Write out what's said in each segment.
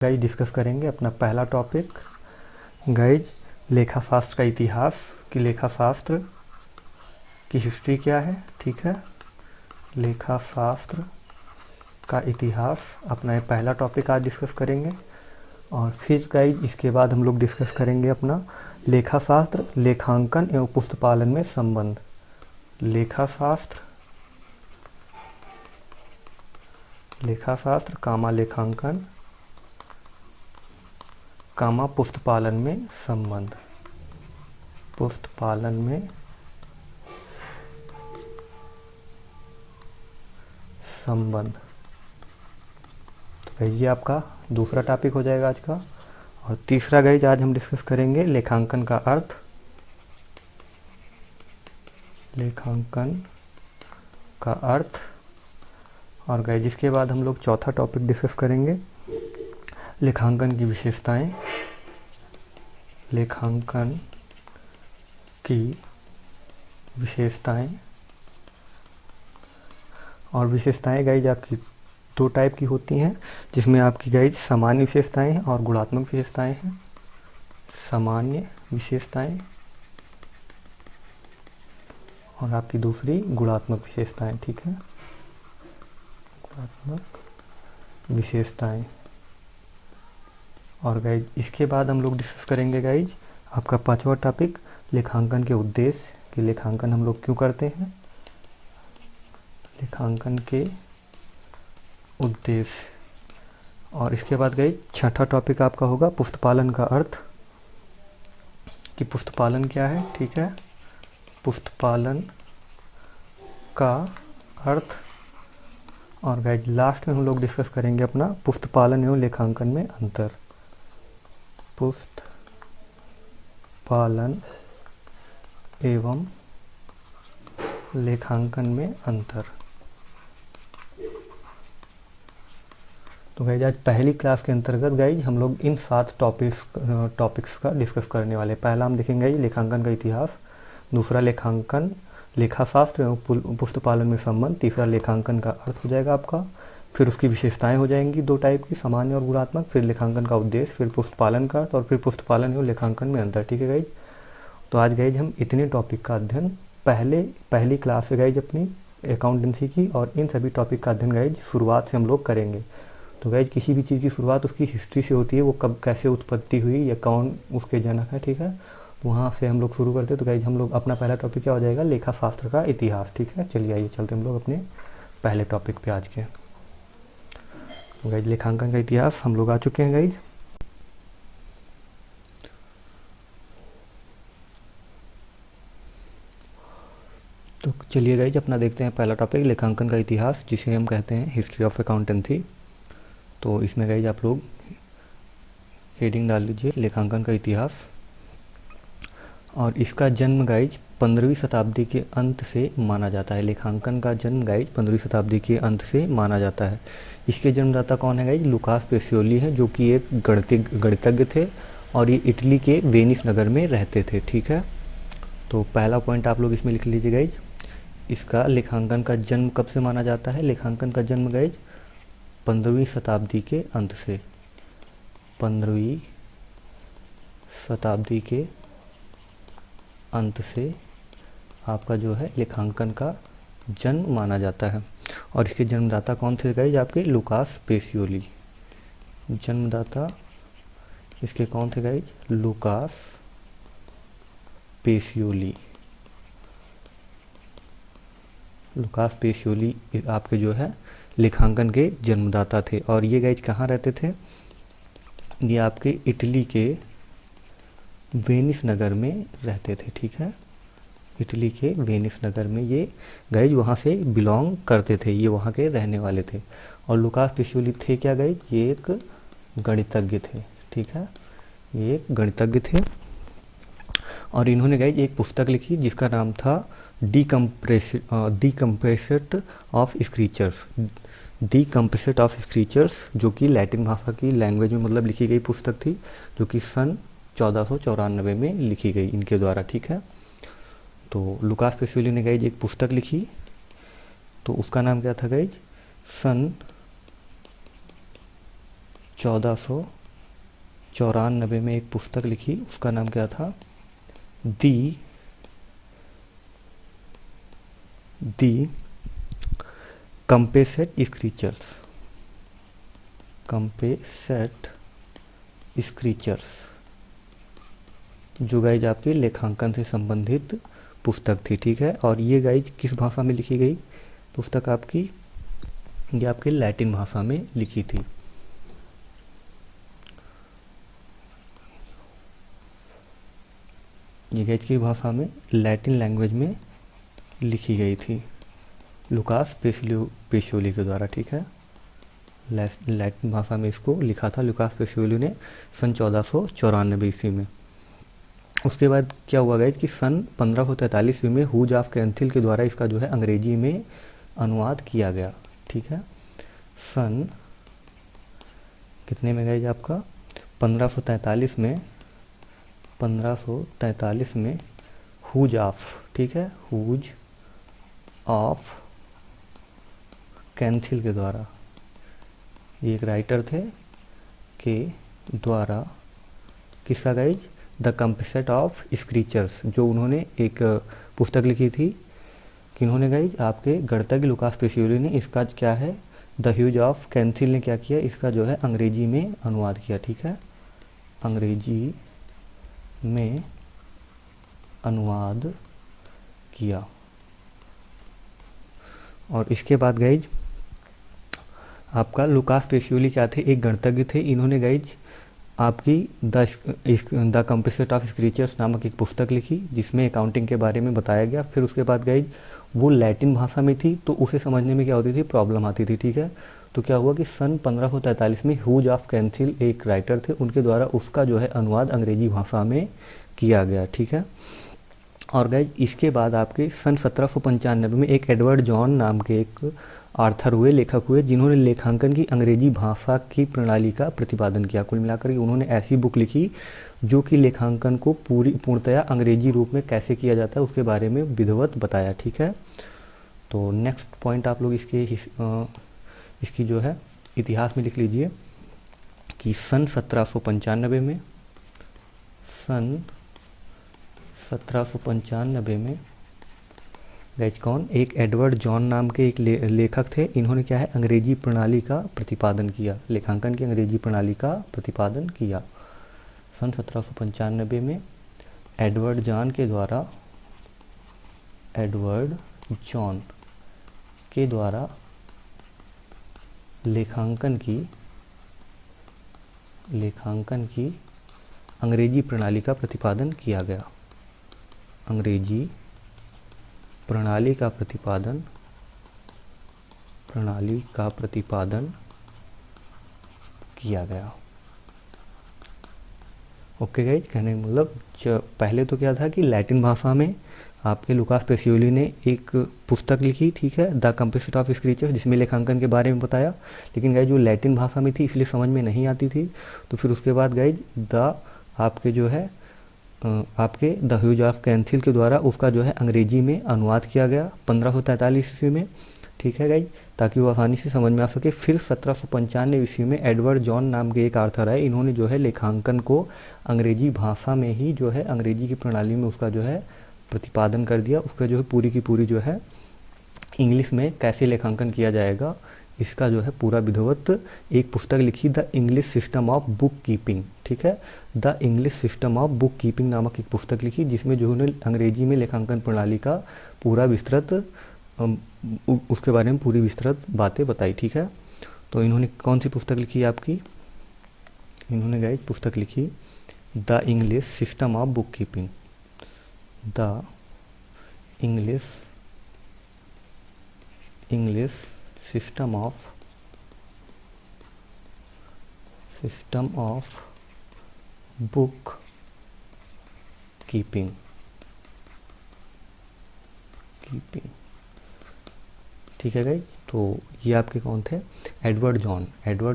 Guys discuss करेंगे अपना पहला टॉपिक गाइज लेखाशास्त्र का इतिहास कि लेखाशास्त्र की हिस्ट्री क्या है। ठीक है, लेखाशास्त्र का इतिहास अपना ये पहला टॉपिक आज डिस्कस करेंगे। और फिर गाइज इसके बाद हम लोग डिस्कस करेंगे अपना लेखाशास्त्र, लेखांकन एवं पुस्तपालन में संबंध। लेखाशास्त्र, लेखाशास्त्र कामा लेखांकन कामा पुस्तपालन में संबंध। पुस्तपालन में संबंध, तो गाइज ये आपका दूसरा टॉपिक हो जाएगा आज का। और तीसरा गाइज आज हम डिस्कस करेंगे लेखांकन का अर्थ। लेखांकन का अर्थ। और गाइज इसके बाद हम लोग चौथा टॉपिक डिस्कस करेंगे लेखांकन की विशेषताएं। लेखांकन की विशेषताएं। और विशेषताएं गाइज आपकी दो टाइप की होती हैं, जिसमें आपकी गाइज सामान्य विशेषताएं हैं और गुणात्मक विशेषताएं हैं। सामान्य विशेषताएं और आपकी दूसरी गुणात्मक विशेषताएं। ठीक है, गुणात्मक विशेषताएं। और गाइज इसके बाद हम लोग डिस्कस करेंगे गाइज आपका पांचवा टॉपिक लेखांकन के उद्देश्य कि लेखांकन हम लोग क्यों करते हैं। लेखांकन के उद्देश्य। और इसके बाद गाइज छठा टॉपिक आपका होगा पुस्तपालन का अर्थ कि पुस्तपालन क्या है। ठीक है, पुस्तपालन का अर्थ। और गाइज लास्ट में हम लोग डिस्कस करेंगे अपना पुस्तपालन एवं लेखांकन में अंतर। पुस्तपालन एवं लेखांकन में अंतर। तो गाइज आज पहली क्लास के अंतर्गत गाइज हम लोग इन 7 टॉपिक्स का डिस्कस करने वाले। पहला हम देखेंगे लेखांकन का इतिहास, दूसरा लेखांकन लेखाशास्त्र एवं पुस्तपालन में संबंध, तीसरा लेखांकन का अर्थ हो जाएगा आपका, फिर उसकी विशेषताएं हो जाएंगी दो टाइप की, सामान्य और गुणात्मक, फिर लेखांकन का उद्देश्य, फिर पुस्तपालन का अर्थ और फिर पुस्तपालन एवं लेखांकन में अंतर। ठीक है गाइज, तो आज गाइज हम इतने टॉपिक का अध्ययन पहली क्लास से गाइज अपनी अकाउंटेंसी की, और इन सभी टॉपिक का अध्ययन गाइज शुरुआत से हम लोग करेंगे। तो गाइज किसी भी चीज़ की शुरुआत उसकी हिस्ट्री से होती है, वो कब कैसे उत्पत्ति हुई या कौन उसके जनक है। ठीक है, वहाँ से हम लोग शुरू करते हैं। तो गाइज हम लोग अपना पहला टॉपिक क्या हो जाएगा, लेखाशास्त्र का इतिहास। ठीक है, चलिए आइए चलते हम लोग अपने पहले टॉपिक पे आज के। तो गाइज लेखांकन का इतिहास हम लोग आ चुके हैं गाइज। तो चलिए गाइज अपना देखते हैं पहला टॉपिक लेखांकन का इतिहास, जिसे हम कहते हैं हिस्ट्री ऑफ अकाउंटेंसी। तो इसमें गाइज आप लोग हेडिंग डाल लीजिए लेखांकन का इतिहास। और इसका जन्म गाइज 15वीं शताब्दी के अंत से माना जाता है। लेखांकन का जन्म गाइज 15वीं शताब्दी के अंत से माना जाता है। इसके जन्मदाता कौन है गाइज, लुकास पेसियोली हैं, जो कि एक गणितज्ञ थे और ये इटली के वेनिस नगर में रहते थे। ठीक है, तो पहला पॉइंट आप लोग इसमें लिख लीजिए गाइज। इसका लेखांकन का जन्म कब से माना जाता है, लेखांकन का जन्म गाइज 15वीं शताब्दी के अंत से, 15वीं शताब्दी के अंत से आपका जो है लेखांकन का जन्म माना जाता है। और इसके जन्मदाता कौन थे गाइज, आपके लुकास पेसियोली। जन्मदाता इसके कौन थे guys, Lucas Pacioli. Lucas Pacioli आपके जो है लेखांकन के जन्मदाता थे। और ये गाइज कहाँ रहते थे, ये आपके इटली के वेनिस नगर में रहते थे। ठीक है, इटली के वेनिस नगर में ये गाइज वहाँ से बिलोंग करते थे, ये वहाँ के रहने वाले थे। और लुकास पेसियोली थे क्या गाइज, ये एक गणितज्ञ थे। ठीक है, ये एक गणितज्ञ थे। और इन्होंने गाइज एक पुस्तक लिखी जिसका नाम था डीकम्प्रेसेट ऑफ स्क्रीचर्स। डीकम्प्रेसेट ऑफ स्क्रीचर्स, जो कि लैटिन भाषा की लैंग्वेज में मतलब लिखी गई पुस्तक थी, जो कि सन 1494 में लिखी गई इनके द्वारा। ठीक है, तो लुकास पेसियोली ने गाइज एक पुस्तक लिखी, तो उसका नाम क्या था गाइज, सन 1494 में एक पुस्तक लिखी, उसका नाम क्या था? दी कंपेसेट स्क्रीचर्स, जो गाइज आपकी लेखांकन से संबंधित पुस्तक थी, ठीक है। और ये गाइज किस भाषा में लिखी गई पुस्तक आपकी? ये आपके लैटिन भाषा में लिखी थी। ये गाइज की भाषा में, लैटिन लैंग्वेज में लिखी गई थी, लुकास पेसियोली के द्वारा, ठीक है। लैटिन भाषा में इसको लिखा था लुकास पेसियोली ने सन 1494 ईस्वी में। उसके बाद क्या हुआ गाइज कि सन 1543 ईस्वी में हुज ऑफ कैंथिल के द्वारा इसका जो है अंग्रेजी में अनुवाद किया गया, ठीक है। सन कितने में गाइज आपका? 1543 में हुज ऑफ, ठीक है, हुज ऑफ कैंथिल के द्वारा, ये एक राइटर थे के द्वारा, किसका गाइज? द कंपेसेट ऑफ स्क्रीचर्स, जो उन्होंने एक पुस्तक लिखी थी, किन्होंने गाइज? आपके गणतज्ञ लुकास पेसियोली ने इसका क्या है, द ह्यूज ऑफ कैंथिल ने क्या किया, इसका जो है अंग्रेजी में अनुवाद किया, ठीक है, अंग्रेजी में अनुवाद किया। और इसके बाद गाइज आपका लुकास पेसियोली क्या थे? एक गणतज्ञ थे। इन्होंने गाइज आपकी द कंपेसेट ऑफ स्क्रीचर्स नामक एक पुस्तक लिखी, जिसमें अकाउंटिंग के बारे में बताया गया। फिर उसके बाद गाइज वो लैटिन भाषा में थी, तो उसे समझने में क्या होती थी? प्रॉब्लम आती थी, ठीक है। तो क्या हुआ कि सन 1543 में हुज ऑफ कैंथिल एक राइटर थे, उनके द्वारा उसका जो है अनुवाद अंग्रेजी भाषा में किया गया, ठीक है। और गाइज इसके बाद आपके सन 1795 में एक एडवर्ड जॉन नाम के एक आर्थर हुए, लेखक हुए, जिन्होंने लेखांकन की अंग्रेजी भाषा की प्रणाली का प्रतिपादन किया। कुल मिलाकर उन्होंने ऐसी बुक लिखी जो कि लेखांकन को पूर्णतया अंग्रेजी रूप में कैसे किया जाता है उसके बारे में विधिवत बताया, ठीक है। तो नेक्स्ट पॉइंट आप लोग इसकी जो है इतिहास में लिख लीजिए कि सन 1795 में गाइज कौन? एक एडवर्ड जॉन नाम के एक लेखक थे। इन्होंने क्या है? अंग्रेजी प्रणाली का प्रतिपादन किया, लेखांकन की अंग्रेजी प्रणाली का प्रतिपादन किया। सन 1795 में एडवर्ड जॉन के द्वारा लेखांकन की अंग्रेजी प्रणाली का प्रतिपादन किया गया। अंग्रेजी प्रणाली का प्रतिपादन किया गया। ओके गाइज, कहने का मतलब पहले तो क्या था कि लैटिन भाषा में आपके लुकास पेसियोली ने एक पुस्तक लिखी, ठीक है, द कंपेसेट ऑफ स्क्रीचर्स, जिसमें लेखांकन के बारे में बताया। लेकिन गाइज जो लैटिन भाषा में थी इसलिए समझ में नहीं आती थी। तो फिर उसके बाद गाइज आपके जो है आपके द ह्यूज ऑफ कैंथिल के द्वारा उसका जो है अंग्रेजी में अनुवाद किया गया 1543 ईस्वी में, ठीक है गाइज, ताकि वो आसानी से समझ में आ सके। फिर 1795 ईस्वी में एडवर्ड जॉन नाम के एक आर्थर आए, इन्होंने जो है लेखांकन को अंग्रेजी भाषा में ही जो है अंग्रेजी की प्रणाली में उसका जो है प्रतिपादन कर दिया। उसका जो है पूरी की पूरी जो है इंग्लिश में कैसे लेखांकन किया जाएगा इसका जो है पूरा विधिवत एक पुस्तक लिखी, the English system of bookkeeping, ठीक है, the English system of book keeping नामक एक पुस्तक लिखी, जिसमें जो उन्होंने अंग्रेजी में लेखांकन प्रणाली का पूरा विस्तृत उसके बारे में पूरी विस्तृत बातें बताई, ठीक है। तो इन्होंने कौन सी पुस्तक लिखी आपकी? इन्होंने गाइस पुस्तक लिखी the English system of book keeping, the English system of bookkeeping. ठीक है गाइस, तो ये आपके कौन थे? एडवर्ड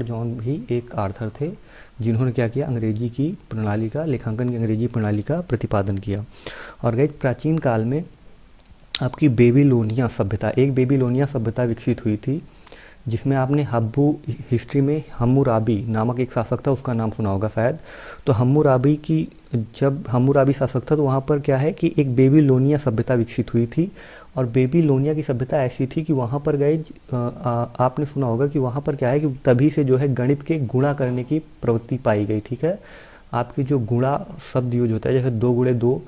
जॉन भी एक आर्थर थे जिन्होंने क्या किया? अंग्रेजी की प्रणाली का, लेखांकन की अंग्रेजी प्रणाली का प्रतिपादन किया। और गाइस प्राचीन काल में आपकी बेबीलोनिया सभ्यता, एक बेबीलोनिया सभ्यता विकसित हुई थी जिसमें आपने हब्बू हिस्ट्री में हम्मुराबी नामक एक शासक था, उसका नाम सुना होगा शायद। तो हम्मुराबी की जब हम्मुराबी शासक था तो वहाँ पर क्या है कि एक बेबीलोनिया सभ्यता विकसित हुई थी। और बेबीलोनिया की सभ्यता ऐसी थी कि वहाँ पर गए आपने सुना होगा कि वहाँ पर क्या है कि तभी से जो है गणित के गुणा करने की प्रवृत्ति पाई गई। ठीक है, आपकी जो गुणा शब्द यूज होता है, जैसे 2 × 2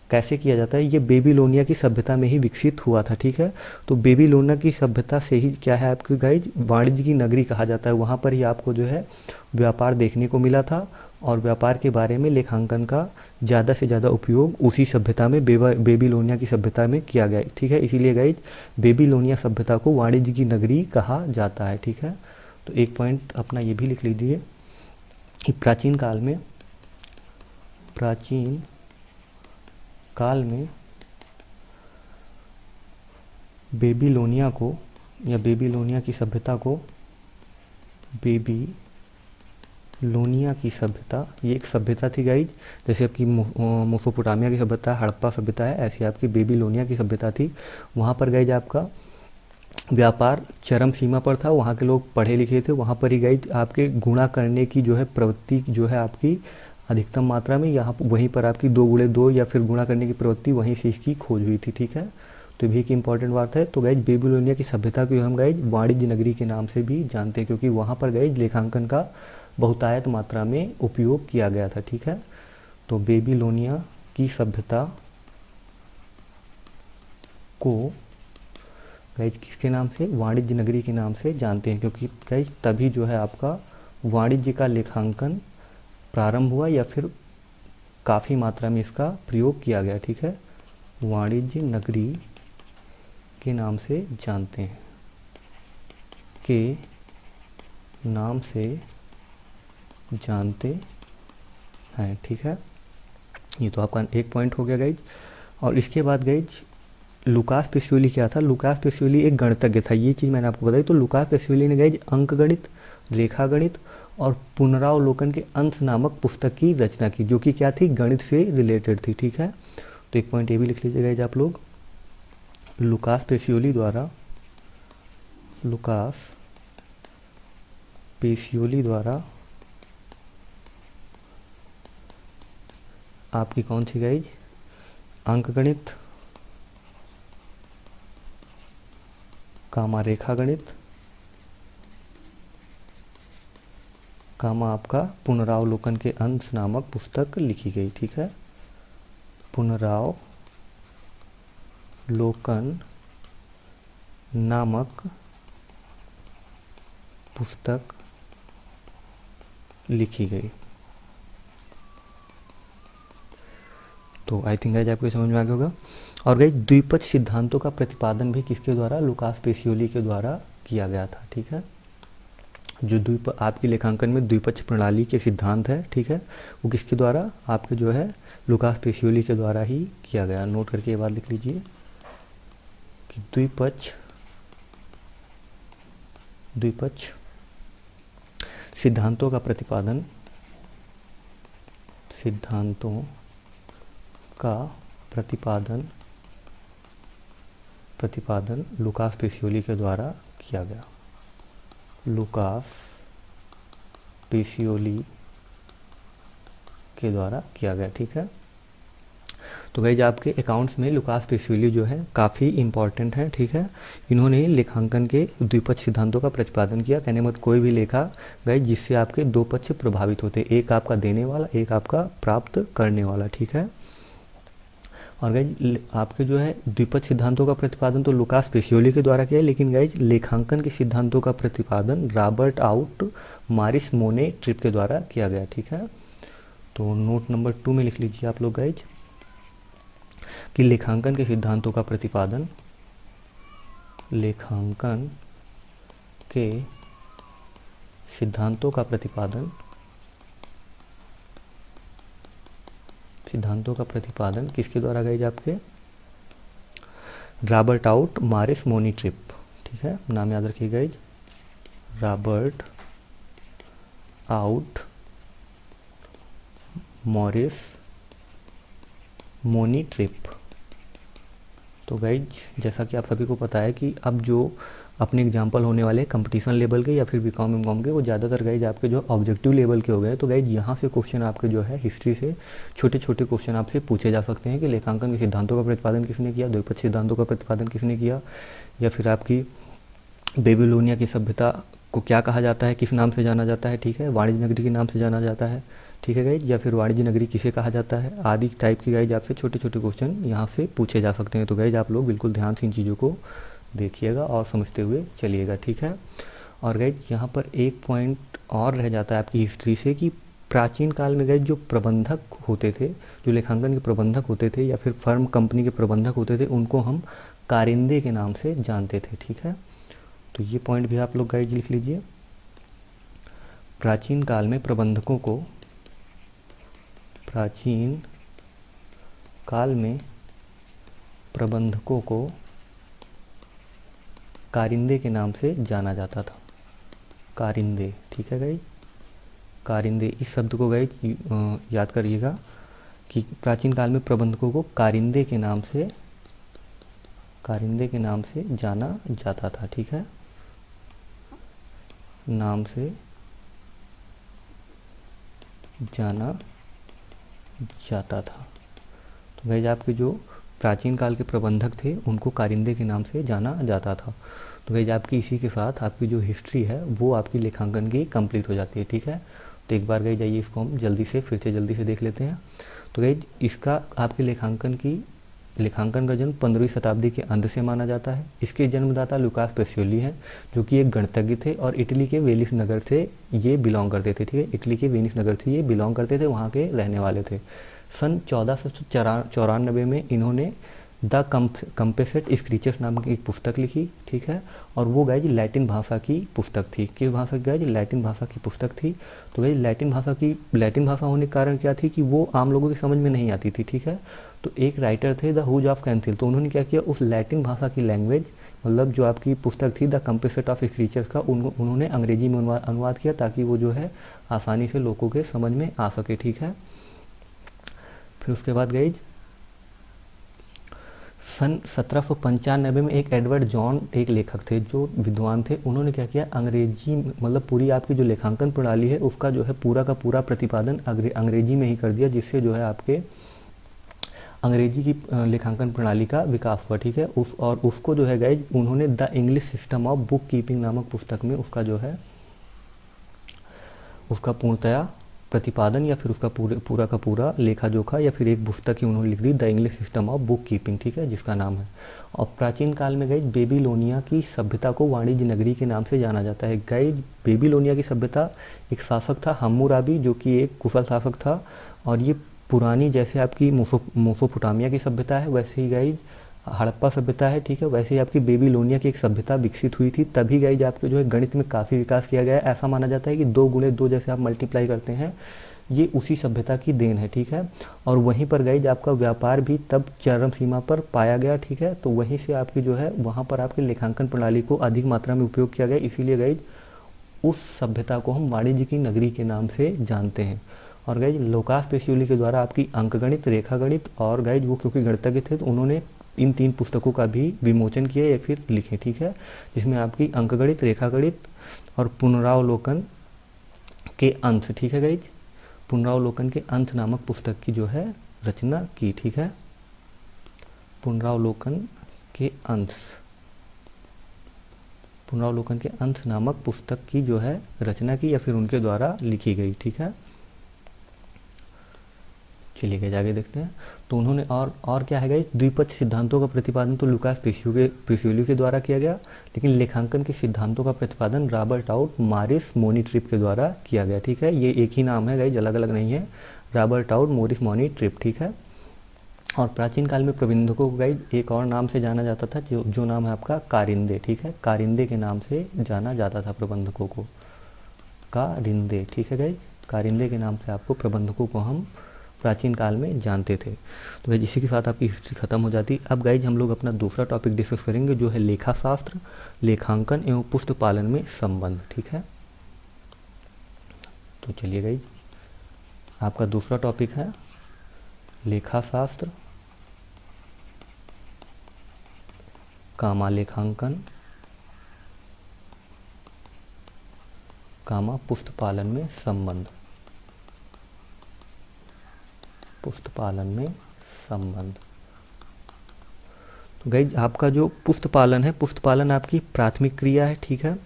कैसे किया जाता है, ये बेबीलोनिया की सभ्यता में ही विकसित हुआ था। ठीक है, तो बेबीलोनिया की सभ्यता से ही क्या है आपकी गाइज वाणिज्य की नगरी कहा जाता है। वहाँ पर ही आपको जो है व्यापार देखने को मिला था और व्यापार के बारे में लेखांकन का ज़्यादा से ज़्यादा उपयोग उसी सभ्यता में बेबीलोनिया की सभ्यता में किया गया। ठीक है, इसीलिए गाइज बेबीलोनिया सभ्यता को वाणिज्य की नगरी कहा जाता है। ठीक है, तो एक पॉइंट अपना ये भी लिख लीजिए कि प्राचीन काल में बेबीलोनिया को या बेबीलोनिया की सभ्यता को बेबीलोनिया की सभ्यता, ये एक सभ्यता थी गाइज, जैसे आपकी मेसोपोटामिया की सभ्यता, हड़प्पा सभ्यता है, ऐसी आपकी बेबीलोनिया की सभ्यता थी। वहाँ पर गाइज आपका व्यापार चरम सीमा पर था, वहाँ के लोग पढ़े लिखे थे, वहाँ पर ही गाइज आपके गुणा करने की जो है प्रवृत्ति जो है आपकी अधिकतम मात्रा में, यहाँ वहीं पर आपकी 2 × 2 या फिर गुणा करने की प्रवृत्ति वहीं से इसकी खोज हुई थी। ठीक है, तो भी एक इम्पॉर्टेंट बात है। तो गाइज बेबीलोनिया की सभ्यता को हम गाइज वाणिज्य नगरी के नाम से भी जानते हैं, क्योंकि वहाँ पर गाइज लेखांकन का बहुतायत मात्रा में उपयोग किया गया था। ठीक है, तो बेबीलोनिया की सभ्यता को गाइज किसके नाम से, वाणिज्य नगरी के नाम से जानते हैं, क्योंकि गाइज तभी जो है आपका वाणिज्य का लेखांकन प्रारंभ हुआ या फिर काफ़ी मात्रा में इसका प्रयोग किया गया। ठीक है, वाणिज्य नगरी के नाम से जानते हैं, के नाम से जानते हैं। ठीक है, ये तो आपका एक पॉइंट हो गया गाइज। और इसके बाद गाइज लुकास पेसियोली क्या था, लुकास पेसियोली एक गणितज्ञ था, ये चीज़ मैंने आपको बताई। तो लुकास पेसियोली ने गाइज अंक गणित, रेखा गणित और पुनरावलोकन के अंश नामक पुस्तक की रचना की, जो कि क्या थी, गणित से रिलेटेड थी। ठीक है, तो एक पॉइंट ये भी लिख लीजिएगा गाइज आप लोग, लुकास पेसियोली द्वारा आपकी कौन सी गाइज अंकगणित, कामा रेखा गणित, कामा आपका पुनरावलोकन के अंश नामक पुस्तक लिखी गई। ठीक है, पुनरावलोकन नामक पुस्तक लिखी गई। तो आई थिंक गाइज आपको समझ में आ गया होगा। और गाइज द्विपद सिद्धांतों का प्रतिपादन भी किसके द्वारा, लुकास पेसियोली के द्वारा किया गया था। ठीक है, जो आपकी लेखांकन में द्विपक्ष प्रणाली के सिद्धांत है, ठीक है, वो किसके द्वारा, आपके जो है लुकास पेसियोली के द्वारा ही किया गया। नोट करके ये बात लिख लीजिए कि द्विपक्ष सिद्धांतों का प्रतिपादन लुकास पेसियोली के द्वारा किया गया। लुकास पेसियोली के द्वारा किया गया। ठीक है, तो गाइज आपके अकाउंट्स में लुकास पेसियोली जो है काफ़ी इंपॉर्टेंट है। ठीक है, इन्होंने लेखांकन के द्विपक्ष सिद्धांतों का प्रतिपादन किया। कहने मत कोई भी लेखा गाइज जिससे आपके दो पक्ष प्रभावित होते, एक आपका देने वाला, एक आपका प्राप्त करने वाला। ठीक है, और गाइज आपके जो है द्विपक्ष सिद्धांतों का प्रतिपादन तो लुकास पेसियोली के द्वारा किया है, लेकिन गाइज लेखांकन के सिद्धांतों का प्रतिपादन रॉबर्ट आउट मारिस मोने ट्रिप के द्वारा किया गया। ठीक है, तो नोट नंबर 2 में लिख लीजिए आप लोग गाइज कि लेखांकन के सिद्धांतों का प्रतिपादन, लेखांकन के सिद्धांतों का प्रतिपादन किसके द्वारा गाइज आपके, रॉबर्ट आउट मारिस मोनी ट्रिप। ठीक है, नाम याद रखिए गाइज, रॉबर्ट आउट मॉरिस मोनी ट्रिप। तो गाइज जैसा कि आप सभी को पता है कि अब जो अपने एग्जाम्पल होने वाले कंपटीशन लेवल के या फिर बीकॉम एम कॉम के, वो ज़्यादातर गाइज आपके जो ऑब्जेक्टिव लेवल के हो गए। तो गाइज यहाँ से क्वेश्चन आपके जो है हिस्ट्री से छोटे छोटे क्वेश्चन आपसे पूछे जा सकते हैं कि लेखांकन के सिद्धांतों का प्रतिपादन किसने किया, द्विपद सिद्धांतों का प्रतिपादन किसने किया, या फिर आपकी बेबीलोनिया की सभ्यता को क्या कहा जाता है, किस नाम से जाना जाता है, ठीक है, वाणिज्य नगरी के नाम से जाना जाता है, ठीक है गाइज, या फिर वाणिज्य नगरी किसे कहा जाता है, आदि टाइप की गाइज आपसे छोटे छोटे क्वेश्चन यहाँ से पूछे जा सकते हैं। तो गाइज आप लोग बिल्कुल ध्यान से इन चीज़ों को देखिएगा और समझते हुए चलिएगा, ठीक है। और गाइज यहाँ पर एक पॉइंट और रह जाता है आपकी हिस्ट्री से कि प्राचीन काल में गाइज जो प्रबंधक होते थे, जो लेखांकन के प्रबंधक होते थे या फिर फर्म कंपनी के प्रबंधक होते थे, उनको हम कारिंदे के नाम से जानते थे, ठीक है। तो ये पॉइंट भी आप लोग गाइज लिख लीजिए। प्राचीन काल में प्रबंधकों को, प्राचीन काल में प्रबंधकों को कारिंदे के नाम से जाना जाता था। कारिंदे, ठीक है गाइज, कारिंदे, इस शब्द को गाइज याद करिएगा कि प्राचीन काल में प्रबंधकों को कारिंदे के नाम से जाना जाता था, ठीक है, नाम से जाना जाता था। तो गाइज आपके जो प्राचीन काल के प्रबंधक थे उनको कारिंदे के नाम से जाना जाता था। तो गाइज आपकी इसी के साथ आपकी जो हिस्ट्री है वो आपकी लेखांकन की कंप्लीट हो जाती है, ठीक है। तो एक बार गाइज आइए इसको हम जल्दी से देख लेते हैं। तो गाइज इसका आपके लेखांकन का जन्म 15वीं शताब्दी के अंत से माना जाता है। इसके जन्मदाता लुकास पेसियोली हैं, जो कि एक गणितज्ञ थे और इटली के वेनिस नगर से ये बिलोंग करते थे, ठीक है, इटली के वेनिस नगर से ये बिलोंग करते थे, वहाँ के रहने वाले थे। सन 1494 में इन्होंने द कंपेसेट स्क्रीचर्स नाम की एक पुस्तक लिखी, ठीक है, और वो गाइज लैटिन भाषा की पुस्तक थी। किस भाषा की गाइज? लैटिन भाषा की पुस्तक थी। तो गाइज लैटिन भाषा होने के कारण क्या थी कि वो आम लोगों की समझ में नहीं आती थी, ठीक है। तो एक राइटर थे द हुज ऑफ कैंसिल, तो उन्होंने क्या किया, उस लैटिन भाषा की लैंग्वेज, मतलब जो आपकी पुस्तक थी द कंपेसेट ऑफ स्क्रीचर्स का, उन्होंने अंग्रेजी में अनुवाद किया ताकि वो जो है आसानी से लोगों के समझ में आ सके, ठीक है। फिर उसके बाद गाइज सन 1795 में एक एडवर्ड जॉन एक लेखक थे जो विद्वान थे, उन्होंने क्या किया, अंग्रेजी मतलब पूरी आपकी जो लेखांकन प्रणाली है उसका जो है पूरा का पूरा प्रतिपादन अंग्रेजी में ही कर दिया, जिससे जो है आपके अंग्रेजी की लेखांकन प्रणाली का विकास हुआ, ठीक है। उसको जो है गाइज उन्होंने the English system of book keeping नामक पुस्तक में उसका जो है उसका पूर्णतया प्रतिपादन या फिर उसका पूरा का पूरा लेखा जोखा या फिर एक पुस्तक ही उन्होंने लिख दी, the English system of bookkeeping, ठीक है, जिसका नाम है। और प्राचीन काल में गाइज बेबीलोनिया की सभ्यता को वाणिज्य नगरी के नाम से जाना जाता है। गाइज बेबीलोनिया की सभ्यता, एक शासक था हम्मुराबी, जो कि एक कुशल शासक था, और ये पुरानी जैसे आपकी मोसोपोटामिया की सभ्यता है वैसे ही गाइज हड़प्पा सभ्यता है, ठीक है, वैसे ही आपकी बेबीलोनिया की एक सभ्यता विकसित हुई थी। तभी गाइज आपके जो है गणित में काफ़ी विकास किया गया है। ऐसा माना जाता है कि 2 गुणे 2 जैसे आप मल्टीप्लाई करते हैं, ये उसी सभ्यता की देन है, ठीक है। और वहीं पर गाइज आपका व्यापार भी तब चरम सीमा पर पाया गया, ठीक है। तो वहीं से आपकी जो है वहाँ पर आपकी लेखांकन प्रणाली को अधिक मात्रा में उपयोग किया गया, इसीलिए गाइज उस सभ्यता को हम वाणिज्य की नगरी के नाम से जानते हैं। और गाइज लुकास पेसियोली के द्वारा आपकी अंकगणित, रेखागणित, और गाइज वो क्योंकि गणितज्ञ थे तो उन्होंने इन 3 पुस्तकों का भी विमोचन किया या फिर लिखे, ठीक है, जिसमें आपकी अंकगणित, रेखागणित और पुनरावलोकन के अंश, ठीक है गाइज, पुनरावलोकन के अंश नामक पुस्तक की जो है रचना की, ठीक है, पुनरावलोकन के अंश नामक पुस्तक की जो है रचना की या फिर उनके द्वारा लिखी गई, ठीक है। चलिए गए आगे देखते हैं। तो उन्होंने और क्या है गए, द्विपद सिद्धांतों का प्रतिपादन तो लुकास पेसियोली के द्वारा किया गया, लेकिन लेखांकन के सिद्धांतों का प्रतिपादन रॉबर्ट आउट मॉरिस मोनी ट्रिप के द्वारा किया गया, ठीक है। ये एक ही नाम है गाइज, अलग अलग नहीं है, रॉबर्ट आउट मॉरिस मोनी ट्रिप, ठीक है। और प्राचीन काल में प्रबंधकों को गाइज एक और नाम से जाना जाता था, जो नाम है आपका कारिंदे, ठीक है, कारिंदे के नाम से जाना जाता था प्रबंधकों को, कारिंदे, ठीक है गाइज, कारिंदे के नाम से आपको प्रबंधकों को हम प्राचीन काल में जानते थे। तो गाइज इसी के साथ आपकी हिस्ट्री खत्म हो जाती। अब गाइज हम लोग अपना दूसरा टॉपिक डिस्कस करेंगे, जो है लेखा शास्त्र, लेखांकन एवं पुस्तक पालन में संबंध, ठीक है। तो चलिए गाइज आपका दूसरा टॉपिक है लेखा शास्त्र, लेखांकन कामा पुस्तपालन में संबंध, पुस्तपालन में संबंध। तो गाइज आपका जो पुस्तपालन है, पुस्तपालन आपकी प्राथमिक क्रिया है, ठीक है।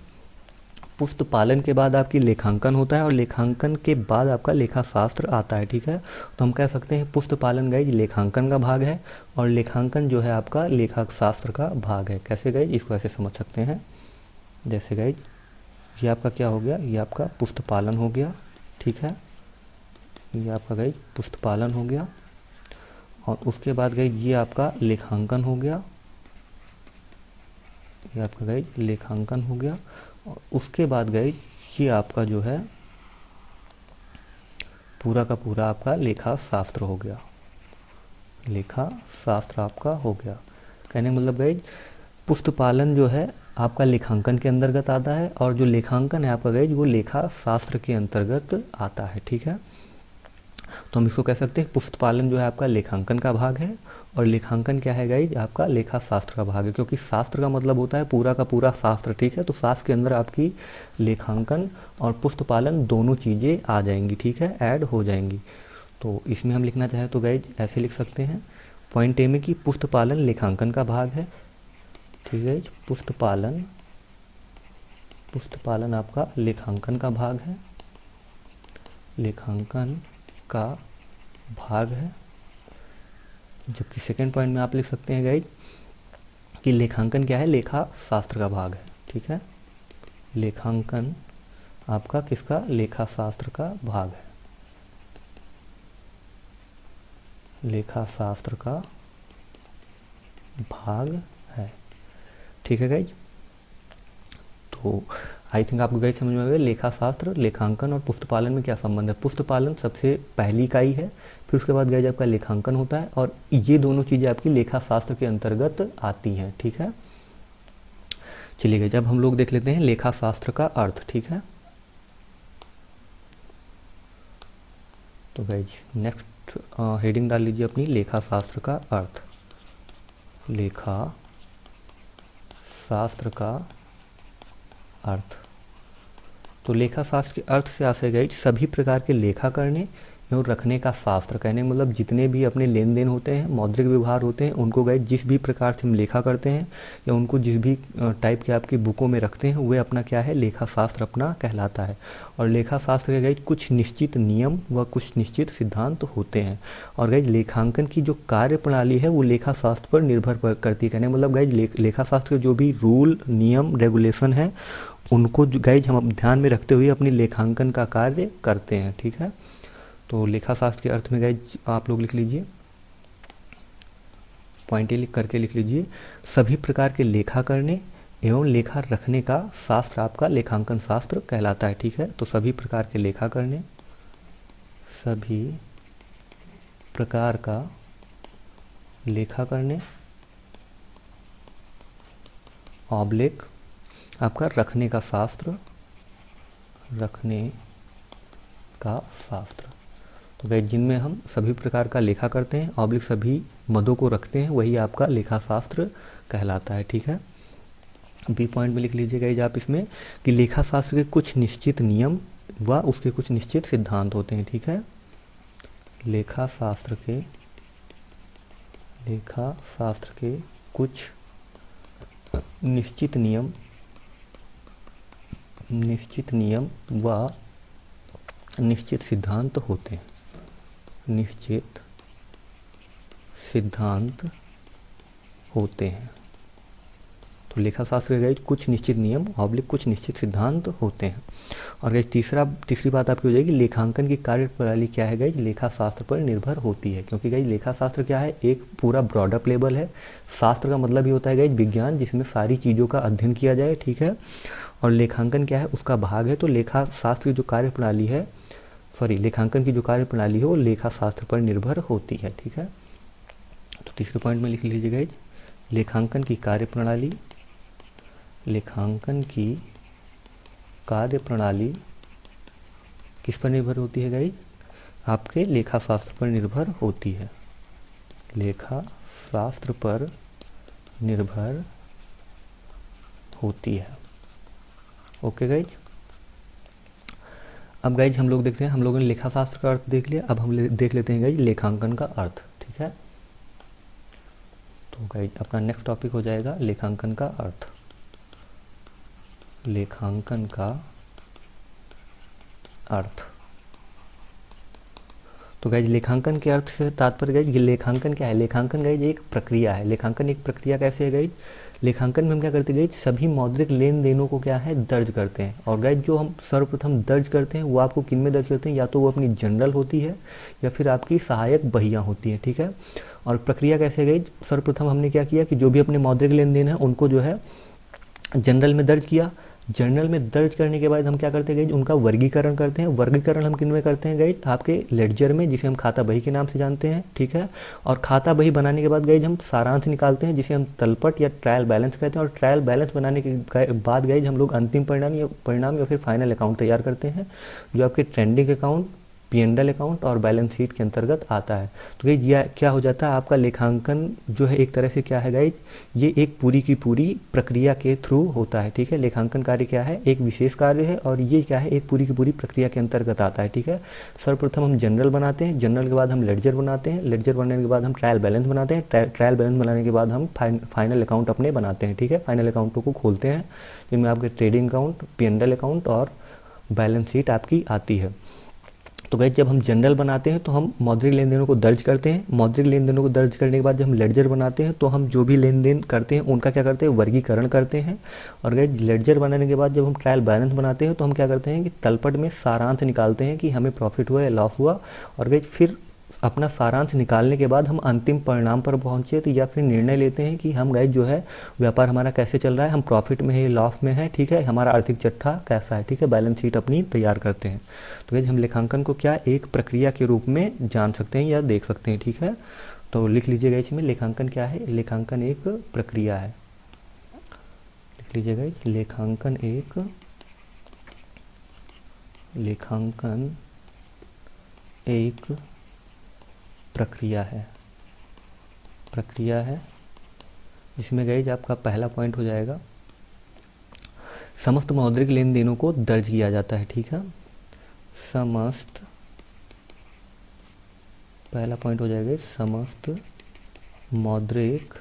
पुस्तपालन के बाद आपकी लेखांकन होता है और लेखांकन के बाद आपका लेखा शास्त्र आता है, ठीक है। तो हम कह सकते हैं पुस्तपालन गाइज लेखांकन का भाग है और लेखांकन जो है आपका लेखा शास्त्र का भाग है। कैसे गाइज, इसको ऐसे समझ सकते हैं, जैसे गाइज ये आपका क्या हो गया, ये आपका पुस्तपालन हो गया, ठीक है। ये आपका गाइज पुस्तपालन हो गया और उसके बाद गाइज ये आपका लेखांकन हो गया, ये आपका गाइज लेखांकन हो गया और उसके बाद गाइज ये आपका जो है पूरा का पूरा आपका लेखा शास्त्र हो गया, लेखा शास्त्र आपका हो गया। कहने का मतलब गाइज पुस्तपालन जो है आपका लेखांकन के अंतर्गत आता है और जो लेखांकन है आपका गाइज वो लेखा शास्त्र के अंतर्गत आता है, ठीक है। तो हम इसको कह सकते हैं पुस्तपालन जो है आपका लेखांकन का भाग है और लेखांकन क्या है गाइज, आपका लेखा शास्त्र का भाग है, क्योंकि शास्त्र का मतलब होता है पूरा का पूरा शास्त्र, ठीक है। तो शास्त्र के अंदर आपकी लेखांकन और पुस्तपालन दोनों चीज़ें आ जाएंगी, ठीक है, ऐड हो जाएंगी। तो इसमें हम लिखना चाहें तो गाइज ऐसे लिख सकते हैं पॉइंट ए में कि पुस्तपालन लेखांकन का भाग है, ठीक है। पुस्तपालन, पुस्तपालन आपका लेखांकन का भाग है, लेखांकन का भाग है। जबकि सेकेंड पॉइंट में आप लिख सकते हैं गाइज कि लेखांकन क्या है, लेखा शास्त्र का भाग है, ठीक है। लेखांकन आपका किसका, लेखा शास्त्र का भाग है, लेखा शास्त्र का भाग है, ठीक है गाइज। तो आई थिंक आपको गाइज समझ में आ गया लेखा शास्त्र, लेखांकन और पुस्तपालन में क्या संबंध है। पुस्तपालन सबसे पहली इकाई है, फिर उसके बाद गाइज आपका लेखांकन होता है और ये दोनों चीज़ें आपकी लेखा शास्त्र के अंतर्गत आती हैं, ठीक है। चलिए गाइज अब हम लोग देख लेते हैं लेखा शास्त्र का अर्थ, ठीक है। तो गाइज नेक्स्ट हेडिंग डाल लीजिए अपनी, लेखा शास्त्र का अर्थ, लेखा शास्त्र का अर्थ। तो लेखा शास्त्र के अर्थ से आशय गाइज सभी प्रकार के लेखा करने एवं रखने का शास्त्र। कहने का मतलब जितने भी अपने लेन देन होते हैं, मौद्रिक व्यवहार होते हैं, उनको गाइज जिस भी प्रकार से हम लेखा करते हैं या उनको जिस भी टाइप के आपकी बुकों में रखते हैं वे अपना क्या है, लेखा शास्त्र अपना कहलाता है। और लेखा शास्त्र के गाइज कुछ निश्चित नियम व कुछ निश्चित सिद्धांत होते हैं। और गाइज लेखांकन की जो कार्य प्रणाली है वो लेखा शास्त्र पर निर्भर करती है। कहने का मतलब गाइज लेखा शास्त्र के जो भी रूल, नियम, रेगुलेशन है उनको गाइज हम ध्यान में रखते हुए अपनी लेखांकन का कार्य करते हैं, ठीक है। तो लेखा शास्त्र के अर्थ में गाइज आप लोग लिख लीजिए, पॉइंट लिख करके लिख लीजिए, सभी प्रकार के लेखा करने एवं लेखा रखने का शास्त्र आपका लेखांकन शास्त्र कहलाता है, ठीक है। तो सभी प्रकार के लेखा करने, सभी प्रकार का लेखा करने ऑब्लिक आपका रखने का शास्त्र, रखने का शास्त्र। तो गाइज जिनमें हम सभी प्रकार का लेखा करते हैं, ऑब्लिक सभी मदों को रखते हैं, वही आपका लेखा शास्त्र कहलाता है, ठीक है। बी पॉइंट में लिख लीजिए गाइज आप इसमें कि लेखा शास्त्र के कुछ निश्चित नियम व उसके कुछ निश्चित सिद्धांत होते हैं, ठीक है। लेखा शास्त्र के कुछ निश्चित नियम व निश्चित सिद्धांत होते हैं, निश्चित सिद्धांत होते हैं। तो लेखा शास्त्र के गाइज कुछ निश्चित नियम ऑब्लिक कुछ निश्चित सिद्धांत होते हैं। और गाइज तीसरी बात आपकी हो जाएगी लेखांकन की कार्य प्रणाली क्या है गाइज, लेखा शास्त्र पर निर्भर होती है। क्योंकि गाइज लेखा शास्त्र क्या है, एक पूरा ब्रॉडअप लेवल है। शास्त्र का मतलब ही होता है गाइज विज्ञान, जिसमें सारी चीज़ों का अध्ययन किया जाए, ठीक है। और लेखांकन क्या है, उसका भाग है। तो लेखा शास्त्र की जो कार्य प्रणाली है, लेखांकन की जो कार्य प्रणाली है वो लेखा शास्त्र पर निर्भर होती है, ठीक है। तो तीसरे पॉइंट में लिख लीजिए गाइज, लेखांकन की कार्य प्रणाली, लेखांकन की कार्य प्रणाली किस पर निर्भर होती है गाइज, आपके लेखा शास्त्र पर निर्भर होती है, लेखा शास्त्र पर निर्भर होती है। Okay guys. अब गाइज हम लोग देखते हैं, हम लोगों ने लेखा शास्त्र का अर्थ देख लिया, अब हम देख लेते हैं गाइज लेखांकन का अर्थ। ठीक है, तो गाइज अपना नेक्स्ट टॉपिक हो जाएगा लेखांकन का अर्थ। लेखांकन का अर्थ। तो गाइज लेखांकन के अर्थ से तात्पर्य गाइज लेखांकन क्या है? लेखांकन गाइज एक प्रक्रिया है। लेखांकन एक प्रक्रिया कैसे है गाइज? लेखांकन में हम क्या करते हैं गाइज, सभी मौद्रिक लेन देनों को क्या है, दर्ज करते हैं। और गाइज जो हम सर्वप्रथम दर्ज करते हैं वो आपको किन में दर्ज करते हैं? या तो वो अपनी जनरल होती है या फिर आपकी सहायक बहियाँ होती हैं। ठीक है, और प्रक्रिया कैसे है गाइज? सर्वप्रथम हमने क्या किया कि जो भी अपने मौद्रिक लेन देन है उनको जो है जनरल में दर्ज किया। जर्नल में दर्ज करने के बाद हम क्या करते हैं गाइज, उनका वर्गीकरण करते हैं। वर्गीकरण हम किन में करते हैं गाइज? आपके लेडजर में, जिसे हम खाता बही के नाम से जानते हैं। ठीक है, और खाता बही बनाने के बाद गाइज हम सारांश निकालते हैं, जिसे हम तलपट या ट्रायल बैलेंस कहते हैं। और ट्रायल बैलेंस बनाने के बाद गाइज हम लोग अंतिम परिणाम या फिर फाइनल अकाउंट तैयार करते हैं, जो आपके ट्रेंडिंग अकाउंट, P&L अकाउंट और बैलेंस शीट के अंतर्गत आता है। तो गाइज ये क्या हो जाता है, आपका लेखांकन जो है एक तरह से क्या है गाइज, ये एक पूरी की पूरी प्रक्रिया के थ्रू होता है। ठीक है, लेखांकन कार्य क्या है, एक विशेष कार्य है और ये क्या है, एक पूरी की पूरी प्रक्रिया के अंतर्गत आता है। ठीक है, सर्वप्रथम हम जनरल बनाते हैं, जनरल के बाद हम लेडजर बनाते हैं, लेडजर बनाने के बाद हम ट्रायल बैलेंस बनाते हैं, ट्रायल बैलेंस बनाने के बाद हम फाइनल अकाउंट अपने बनाते हैं। ठीक है, फाइनल अकाउंटों को खोलते हैं, जिनमें आपके ट्रेडिंग अकाउंट, P&L अकाउंट और बैलेंस शीट आपकी आती है। तो गाइज जब हम जनरल बनाते हैं तो हम मौद्रिक लेन देनों को दर्ज करते हैं। मौद्रिक लेन देनों को दर्ज करने के बाद जब हम लेडजर बनाते हैं तो हम जो भी लेन देन करते हैं उनका क्या करते हैं, वर्गीकरण करते हैं। और गाइज लेडजर बनाने के बाद जब हम ट्रायल बैलेंस बनाते हैं तो हम क्या करते हैं कि तलपट में सारांश निकालते हैं कि हमें प्रॉफिट हुआ या लॉस हुआ। और गाइज फिर अपना सारांश निकालने के बाद हम अंतिम परिणाम पर पहुँचे तो या फिर निर्णय लेते हैं कि हम गाइज जो है व्यापार हमारा कैसे चल रहा है, हम प्रॉफिट में है, लॉस में है। ठीक है, हमारा आर्थिक चट्टा कैसा है। ठीक है, बैलेंस शीट अपनी तैयार करते हैं। तो गाइज हम लेखांकन को क्या एक प्रक्रिया के रूप में जान सकते हैं या देख सकते हैं। ठीक है, तो लिख लीजिएगा इसमें लेखांकन क्या है, लेखांकन एक प्रक्रिया है। लिख लीजिएगा लेखांकन एक प्रक्रिया है, जिसमें गाइज आपका पहला पॉइंट हो जाएगा, समस्त मौद्रिक लेन देनों को दर्ज किया जाता है। ठीक है, समस्त, पहला पॉइंट हो जाएगा समस्त मौद्रिक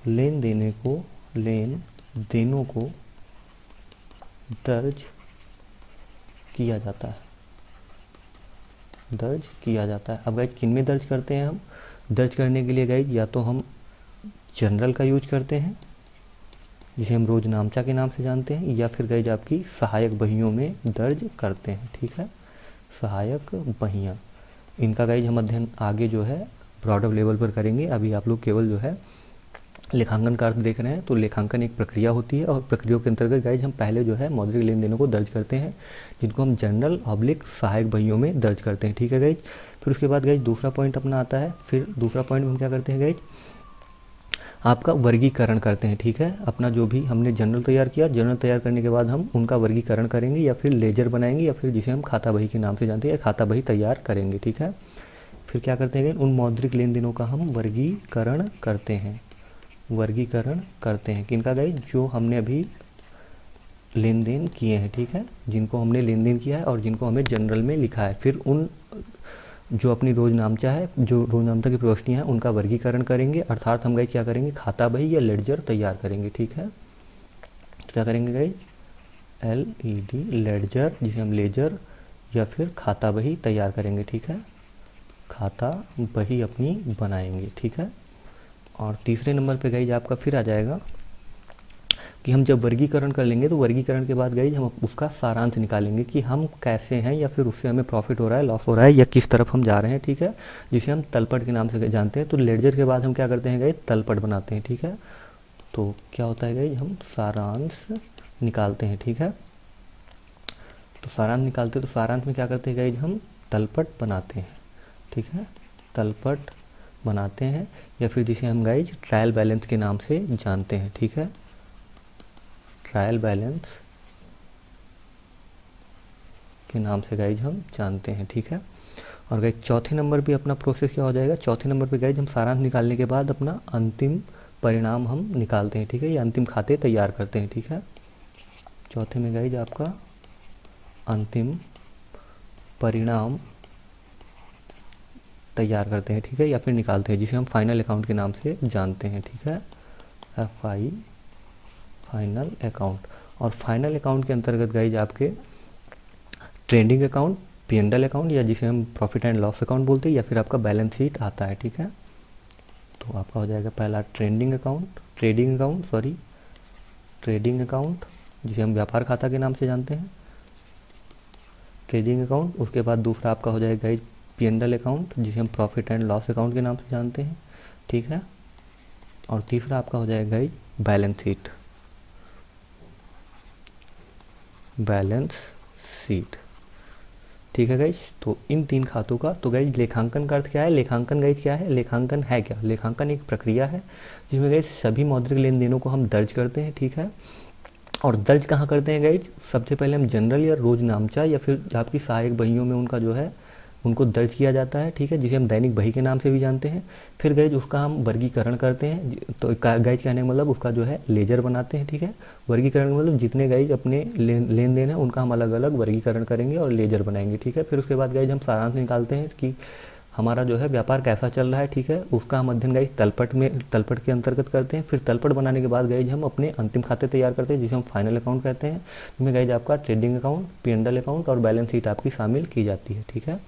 लेन देनों को दर्ज किया जाता है। अब गाइज किन में दर्ज करते हैं हम? दर्ज करने के लिए गाइज या तो हम जनरल का यूज करते हैं, जिसे हम रोज नामचा के नाम से जानते हैं, या फिर गाइज आपकी सहायक बहियों में दर्ज करते हैं। ठीक है, सहायक बहियाँ, इनका गाइज हम अध्ययन आगे जो है ब्रॉडर लेवल पर करेंगे। अभी आप लोग केवल जो है लेखांकन का अर्थ देख रहे हैं। तो लेखांकन एक प्रक्रिया होती है और प्रक्रिया के अंतर्गत गाइज हम पहले जो है मौद्रिक लेन देनों को दर्ज करते हैं, जिनको हम जनरल ऑब्लिक सहायक बहियों में दर्ज करते हैं। ठीक है गाइज, फिर उसके बाद गाइज दूसरा पॉइंट अपना आता है। फिर दूसरा पॉइंट में हम क्या करते हैं गाइज, आपका वर्गीकरण करते हैं। ठीक है, अपना जो भी हमने जनरल तैयार किया, जनरल तैयार करने के बाद हम उनका वर्गीकरण करेंगे या फिर लेजर बनाएंगे या फिर जिसे हम खाता बही के नाम से जानते हैं, या खाता बही तैयार करेंगे। ठीक है, फिर क्या करते हैं, उन मौद्रिक लेन देनों का हम वर्गीकरण करते हैं। किनका गाइज, जो हमने अभी लेन देन किए हैं। ठीक है, जिनको हमने लेन देन किया है और जिनको हमें जनरल में लिखा है, फिर उन जो अपनी रोज नामचा है, जो रोज नामचा की प्रविष्टियाँ हैं, उनका वर्गीकरण करेंगे। अर्थात हम गाइज क्या करेंगे, खाता बही या लेडजर तैयार करेंगे। ठीक है, तो क्या करेंगे गाइज, LED लेडजर, जिसे हम लेजर या फिर खाता बही तैयार करेंगे। ठीक है, खाता बही अपनी बनाएंगे। ठीक है, और तीसरे नंबर पे गाइज आपका फिर आ जाएगा कि हम जब वर्गीकरण कर लेंगे तो वर्गीकरण के बाद गाइज हम उसका सारांश निकालेंगे कि हम कैसे हैं या फिर उससे हमें प्रॉफिट हो रहा है, लॉस हो रहा है, या किस तरफ हम जा रहे हैं। ठीक है, जिसे हम तलपट के नाम से जानते हैं। तो लेडजर के बाद हम क्या करते हैं गाइज, तलपट बनाते हैं। ठीक है, तो क्या होता है गाइज, हम सारांश निकालते हैं। ठीक है, तो सारांश निकालते हैं, तो सारांश में क्या करते हैं गाइज, हम तलपट बनाते हैं। ठीक है, तलपट बनाते हैं, या फिर जिसे हम गाइज ट्रायल बैलेंस के नाम से जानते हैं। ठीक है, ट्रायल बैलेंस के नाम से गाइज हम जानते हैं। ठीक है, और गाइज चौथे नंबर पे अपना प्रोसेस क्या हो जाएगा, चौथे नंबर पे गाइज हम सारांश निकालने के बाद अपना अंतिम परिणाम हम निकालते हैं। ठीक है, ये अंतिम खाते तैयार करते हैं। ठीक है, चौथे में गाइज आपका अंतिम परिणाम तैयार करते हैं, ठीक है, या फिर निकालते हैं, जिसे हम फाइनल अकाउंट के नाम से जानते हैं, ठीक है, FI फाइनल अकाउंट। और फाइनल अकाउंट के अंतर्गत गाइज आपके ट्रेंडिंग अकाउंट, P&L अकाउंट, या जिसे हम प्रॉफिट एंड लॉस अकाउंट बोलते हैं, या फिर आपका बैलेंस शीट आता है, ठीक है। तो आपका हो जाएगा पहला ट्रेडिंग अकाउंट जिसे हम व्यापार खाता के नाम से जानते हैं, ट्रेडिंग अकाउंट। उसके बाद दूसरा आपका हो जाएगा गाइज P&L अकाउंट, जिसे हम प्रॉफिट एंड लॉस अकाउंट के नाम से जानते हैं, ठीक है। और तीसरा आपका हो जाएगा गाइज बैलेंस शीट, ठीक है गाइज। तो इन 3 खातों का, तो गाइज लेखांकन का अर्थ क्या है, लेखांकन गाइज क्या है, लेखांकन है क्या, लेखांकन एक प्रक्रिया है जिसमें गाइज सभी मौद्रिक लेन देनों को हम दर्ज करते हैं, ठीक है। और दर्ज कहाँ करते हैं गाइज, सबसे पहले हम जनरल या रोज नामचा या फिर आपकी सहायक बहियों में उनका जो है उनको दर्ज किया जाता है, ठीक है, जिसे हम दैनिक बही के नाम से भी जानते हैं। फिर गाइज उसका हम वर्गीकरण करते हैं, तो गाइज कहने का मतलब उसका जो है लेजर बनाते हैं, ठीक है। वर्गीकरण मतलब जितने गाइज अपने लेन देन है उनका हम अलग अलग वर्गीकरण करेंगे और लेजर बनाएंगे, ठीक है। फिर उसके बाद गाइज हम सारांश निकालते हैं कि हमारा जो है व्यापार कैसा चल रहा है, ठीक है। उसका हम अध्ययन गाइज तलपट के अंतर्गत करते हैं। फिर तलपट बनाने के बाद गाइज हम अपने अंतिम खाते तैयार करते हैं, जिसे हम फाइनल अकाउंट कहते हैं, जिसमें गाइज आपका ट्रेडिंग अकाउंट, P&L अकाउंट और बैलेंस शीट आपकी शामिल की जाती है, ठीक है।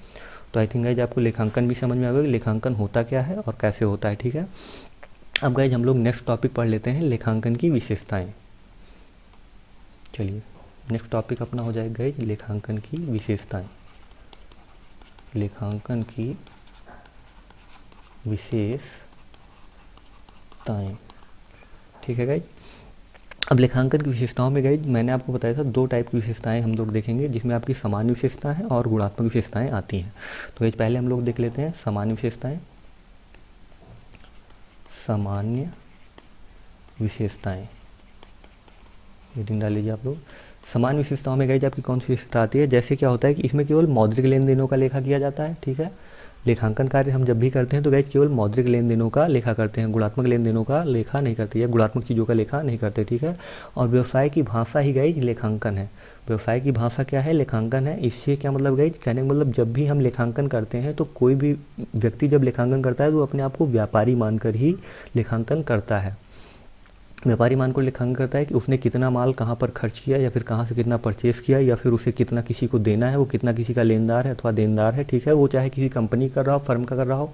तो आई थिंक गाइज आपको लेखांकन भी समझ में आ गया, लेखांकन होता क्या है और कैसे होता है, ठीक है। अब गाइज हम लोग नेक्स्ट टॉपिक पढ़ लेते हैं, लेखांकन की विशेषताएं। चलिए नेक्स्ट टॉपिक अपना हो जाएगा गाइज लेखांकन की विशेषताएं। लेखांकन की विशेषताएं, ठीक है गाइज। अब लेखांकन की विशेषताओं में गाइज मैंने आपको बताया था 2 टाइप की विशेषताएं हम लोग देखेंगे, जिसमें आपकी सामान्य विशेषताएं हैं और गुणात्मक विशेषताएं आती हैं। तो गाइज पहले हम लोग देख लेते हैं सामान्य विशेषताएं। रीडिंग डाल लीजिए आप लोग। सामान्य विशेषताओं में गाइज आपकी कौन सी विशेषता आती है, जैसे क्या होता है कि इसमें केवल मौद्रिक लेन देनों का लेखा किया जाता है, ठीक है। लेखांकन कार्य हम जब भी करते हैं तो गाइज केवल मौद्रिक लेन देनों का लेखा करते हैं, गुणात्मक लेन देनों का लेखा नहीं करते या गुणात्मक चीज़ों का लेखा नहीं करते, ठीक है। और व्यवसाय की भाषा ही गाइज लेखांकन है। व्यवसाय की भाषा क्या है, लेखांकन है। इससे क्या मतलब गाइज, कहने का मतलब जब भी हम लेखांकन करते हैं तो कोई भी व्यक्ति जब लेखांकन करता है तो अपने आप को व्यापारी मानकर ही लेखांकन करता है। व्यापारी मान को लेखांकन करता है कि उसने कितना माल कहाँ पर खर्च किया या फिर कहाँ से कितना परचेस किया या फिर उसे कितना किसी को देना है, वो कितना किसी का लेनदार है अथवा देनदार है, ठीक है। वो चाहे किसी कंपनी कर रहा हो, फर्म का कर रहा हो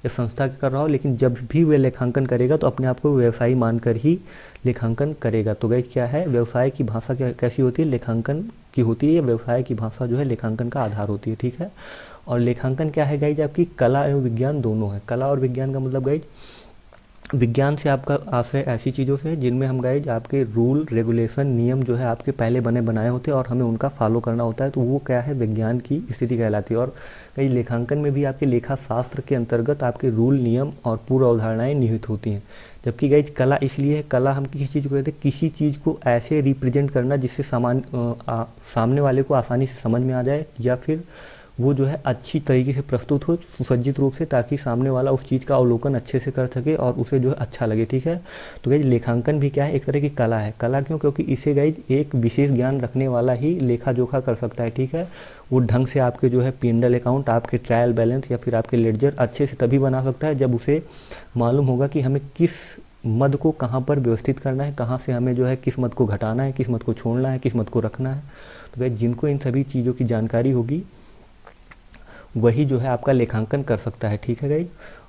या संस्था का कर रहा हो, लेकिन जब भी वह लेखांकन करेगा तो अपने आप को व्यवसायी मानकर ही लेखांकन करेगा। तो गाइस क्या है, व्यवसाय की भाषा कैसी होती है, लेखांकन की होती है। व्यवसाय की भाषा जो है लेखांकन का आधार होती है, ठीक है। और लेखांकन क्या है गाइज, आपकी कला एवं विज्ञान दोनों है। कला और विज्ञान का मतलब गाइज, विज्ञान से आपका आशय ऐसी चीज़ों से जिनमें हम गाइज आपके रूल रेगुलेशन नियम जो है आपके पहले बनाए होते हैं और हमें उनका फॉलो करना होता है, तो वो क्या है, विज्ञान की स्थिति कहलाती है। और कई लेखांकन में भी आपके लेखा शास्त्र के अंतर्गत आपके रूल नियम और पूर्व अवधारणाएं निहित होती हैं। जबकि गाइज कला इसलिए है, कला हम किसी चीज़ को कहते हैं, किसी चीज़ को ऐसे रिप्रेजेंट करना जिससे सामने वाले को आसानी से समझ में आ जाए या फिर वो जो है अच्छी तरीके से प्रस्तुत हो सुसज्जित रूप से, ताकि सामने वाला उस चीज़ का अवलोकन अच्छे से कर सके और उसे जो है अच्छा लगे, ठीक है। तो गाइज लेखांकन भी क्या है, एक तरह की कला है। कला क्यों, क्योंकि इसे गाइज एक विशेष ज्ञान रखने वाला ही लेखा जोखा कर सकता है, ठीक है। वो ढंग से आपके जो है P&L अकाउंट, आपके ट्रायल बैलेंस या फिर आपके लेडजर अच्छे से तभी बना सकता है जब उसे मालूम होगा कि हमें किस मद को कहाँ पर व्यवस्थित करना है, कहाँ से हमें जो है किस मद को घटाना है, किस मद को छोड़ना है, किस मद को रखना है। तो गाइज जिनको इन सभी चीज़ों की जानकारी होगी वही जो है आपका लेखांकन कर सकता है, ठीक है गाइज।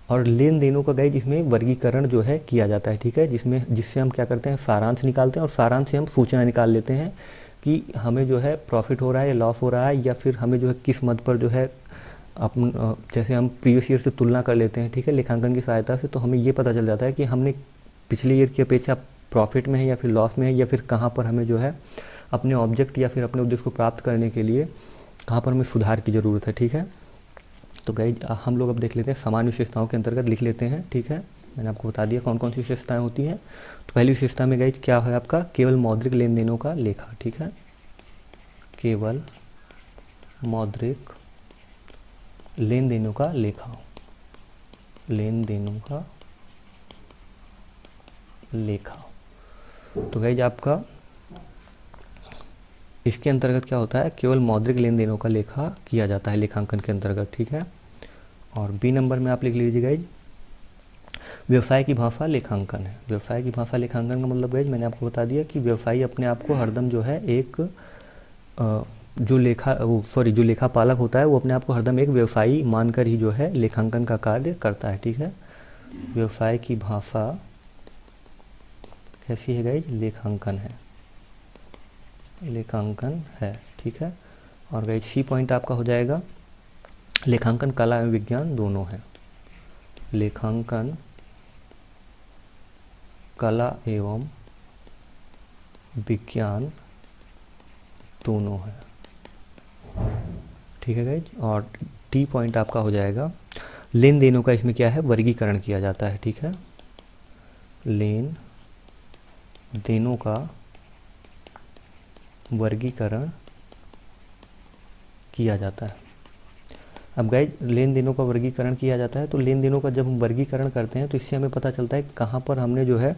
और लेन देनों का गाइज इसमें वर्गीकरण जो है किया जाता है, ठीक है, जिससे हम क्या करते हैं, सारांश निकालते हैं और सारांश से हम सूचना निकाल लेते हैं कि हमें जो है प्रॉफिट हो रहा है या लॉस हो रहा है, या फिर हमें जो है किस मद पर जो है जैसे हम प्रीवियस ईयर से तुलना कर लेते हैं, ठीक है, लेखांकन की सहायता से। तो हमें ये पता चल जाता है कि हमने पिछले ईयर की अपेक्षा प्रॉफिट में है या फिर लॉस में है, या फिर कहाँ पर हमें जो है अपने ऑब्जेक्ट या फिर अपने उद्देश्य को प्राप्त करने के लिए कहाँ पर हमें सुधार की ज़रूरत है, ठीक है। तो गाइज हम लोग अब देख लेते हैं, सामान्य विशेषताओं के अंतर्गत लिख लेते हैं, ठीक है। मैंने आपको बता दिया कौन कौन सी विशेषताएं होती हैं। तो पहली विशेषता में गाइज क्या है आपका, केवल मौद्रिक लेन देनों का लेखा, ठीक है, केवल मौद्रिक लेन देनों का लेखा, लेन देनों का लेखा। तो गाइज आपका इसके अंतर्गत क्या होता है, केवल मौद्रिक लेन देनों का लेखा किया जाता है लेखांकन के अंतर्गत, ठीक है। और बी नंबर में आप लिख लीजिए गाइज, व्यवसाय की भाषा लेखांकन है। व्यवसाय की भाषा लेखांकन का मतलब गाइज मैंने आपको बता दिया कि व्यवसायी अपने आप को हरदम जो है एक जो लेखापालक होता है वो अपने आप को हरदम एक व्यवसायी मानकर ही जो है लेखांकन का कार्य करता है, ठीक है। व्यवसाय की भाषा कैसी है गाइज, लेखांकन है, लेखांकन है, ठीक है। और गाइज सी पॉइंट आपका हो जाएगा, लेखांकन कला एवं विज्ञान दोनों है। लेखांकन कला एवं विज्ञान दोनों है, ठीक है गाइज। और टी पॉइंट आपका हो जाएगा, लेन देनों का इसमें क्या है, वर्गीकरण किया जाता है, ठीक है। लेन देनों का वर्गीकरण किया जाता है। अब गाइज लेन देनों का वर्गीकरण किया जाता है, तो लेन देनों का जब हम वर्गीकरण करते हैं तो इससे हमें पता चलता है कहाँ पर हमने जो है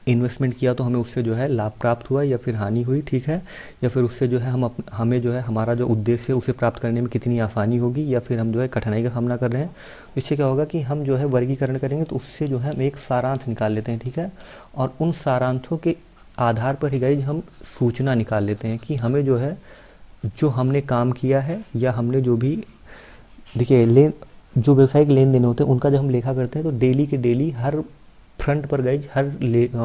इन्वेस्टमेंट किया तो हमें उससे जो है लाभ प्राप्त हुआ या फिर हानि हुई, ठीक है। या फिर उससे जो है हमें जो है हमारा जो उद्देश्य है उसे प्राप्त करने में कितनी आसानी होगी या फिर हम जो है कठिनाई का सामना कर रहे हैं। इससे क्या होगा कि हम जो है वर्गीकरण करेंगे तो उससे जो है हम एक सारांश निकाल लेते हैं, ठीक है। और उन सारांशों के आधार पर ही गाइज हम सूचना निकाल लेते हैं कि हमें जो है जो हमने काम किया है या हमने जो भी, देखिए जो व्यवसायिक लेन देन होते हैं उनका जब हम लेखा करते हैं तो डेली के डेली हर फ्रंट पर गाइज हर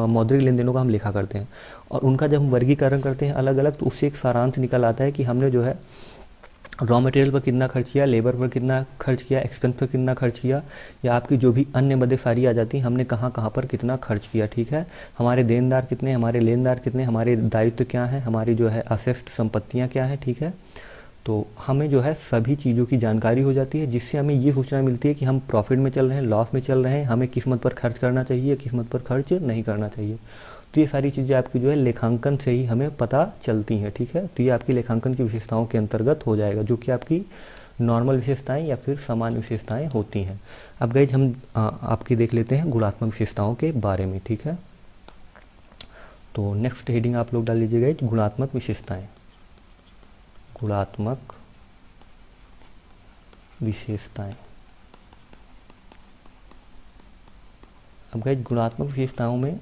मौद्रिक लेन देनों का हम लेखा करते हैं और उनका जब हम वर्गीकरण करते हैं अलग अलग तो उससे एक सारांश निकल आता है कि हमने जो है रॉ मटेरियल पर कितना खर्च किया, लेबर पर कितना खर्च किया, एक्सपेंस पर कितना खर्च किया, या आपकी जो भी अन्य मदें सारी आ जाती हैं हमने कहाँ कहाँ पर कितना खर्च किया, ठीक है। हमारे देनदार कितने, हमारे लेनदार कितने, हमारे दायित्व क्या हैं, हमारी जो है असेस्ट संपत्तियाँ क्या हैं, ठीक है। तो हमें जो है सभी चीज़ों की जानकारी हो जाती है जिससे हमें ये सूचना मिलती है कि हम प्रॉफिट में चल रहे हैं, लॉस में चल रहे हैं, हमें किस मद पर खर्च करना चाहिए, किस मद पर खर्च नहीं करना चाहिए। तो ये सारी चीज़ें आपकी जो है लेखांकन से ही हमें पता चलती हैं, ठीक है। तो ये आपकी लेखांकन की विशेषताओं के अंतर्गत हो जाएगा, जो कि आपकी नॉर्मल विशेषताएं या फिर सामान्य विशेषताएं होती हैं। अब गाइज हम आपकी देख लेते हैं गुणात्मक विशेषताओं के बारे में, ठीक है। तो नेक्स्ट हेडिंग आप लोग डाल लीजिए गाइज, गुणात्मक विशेषताएं। गुणात्मक विशेषताएं। अब गाइज गुणात्मक विशेषताओं में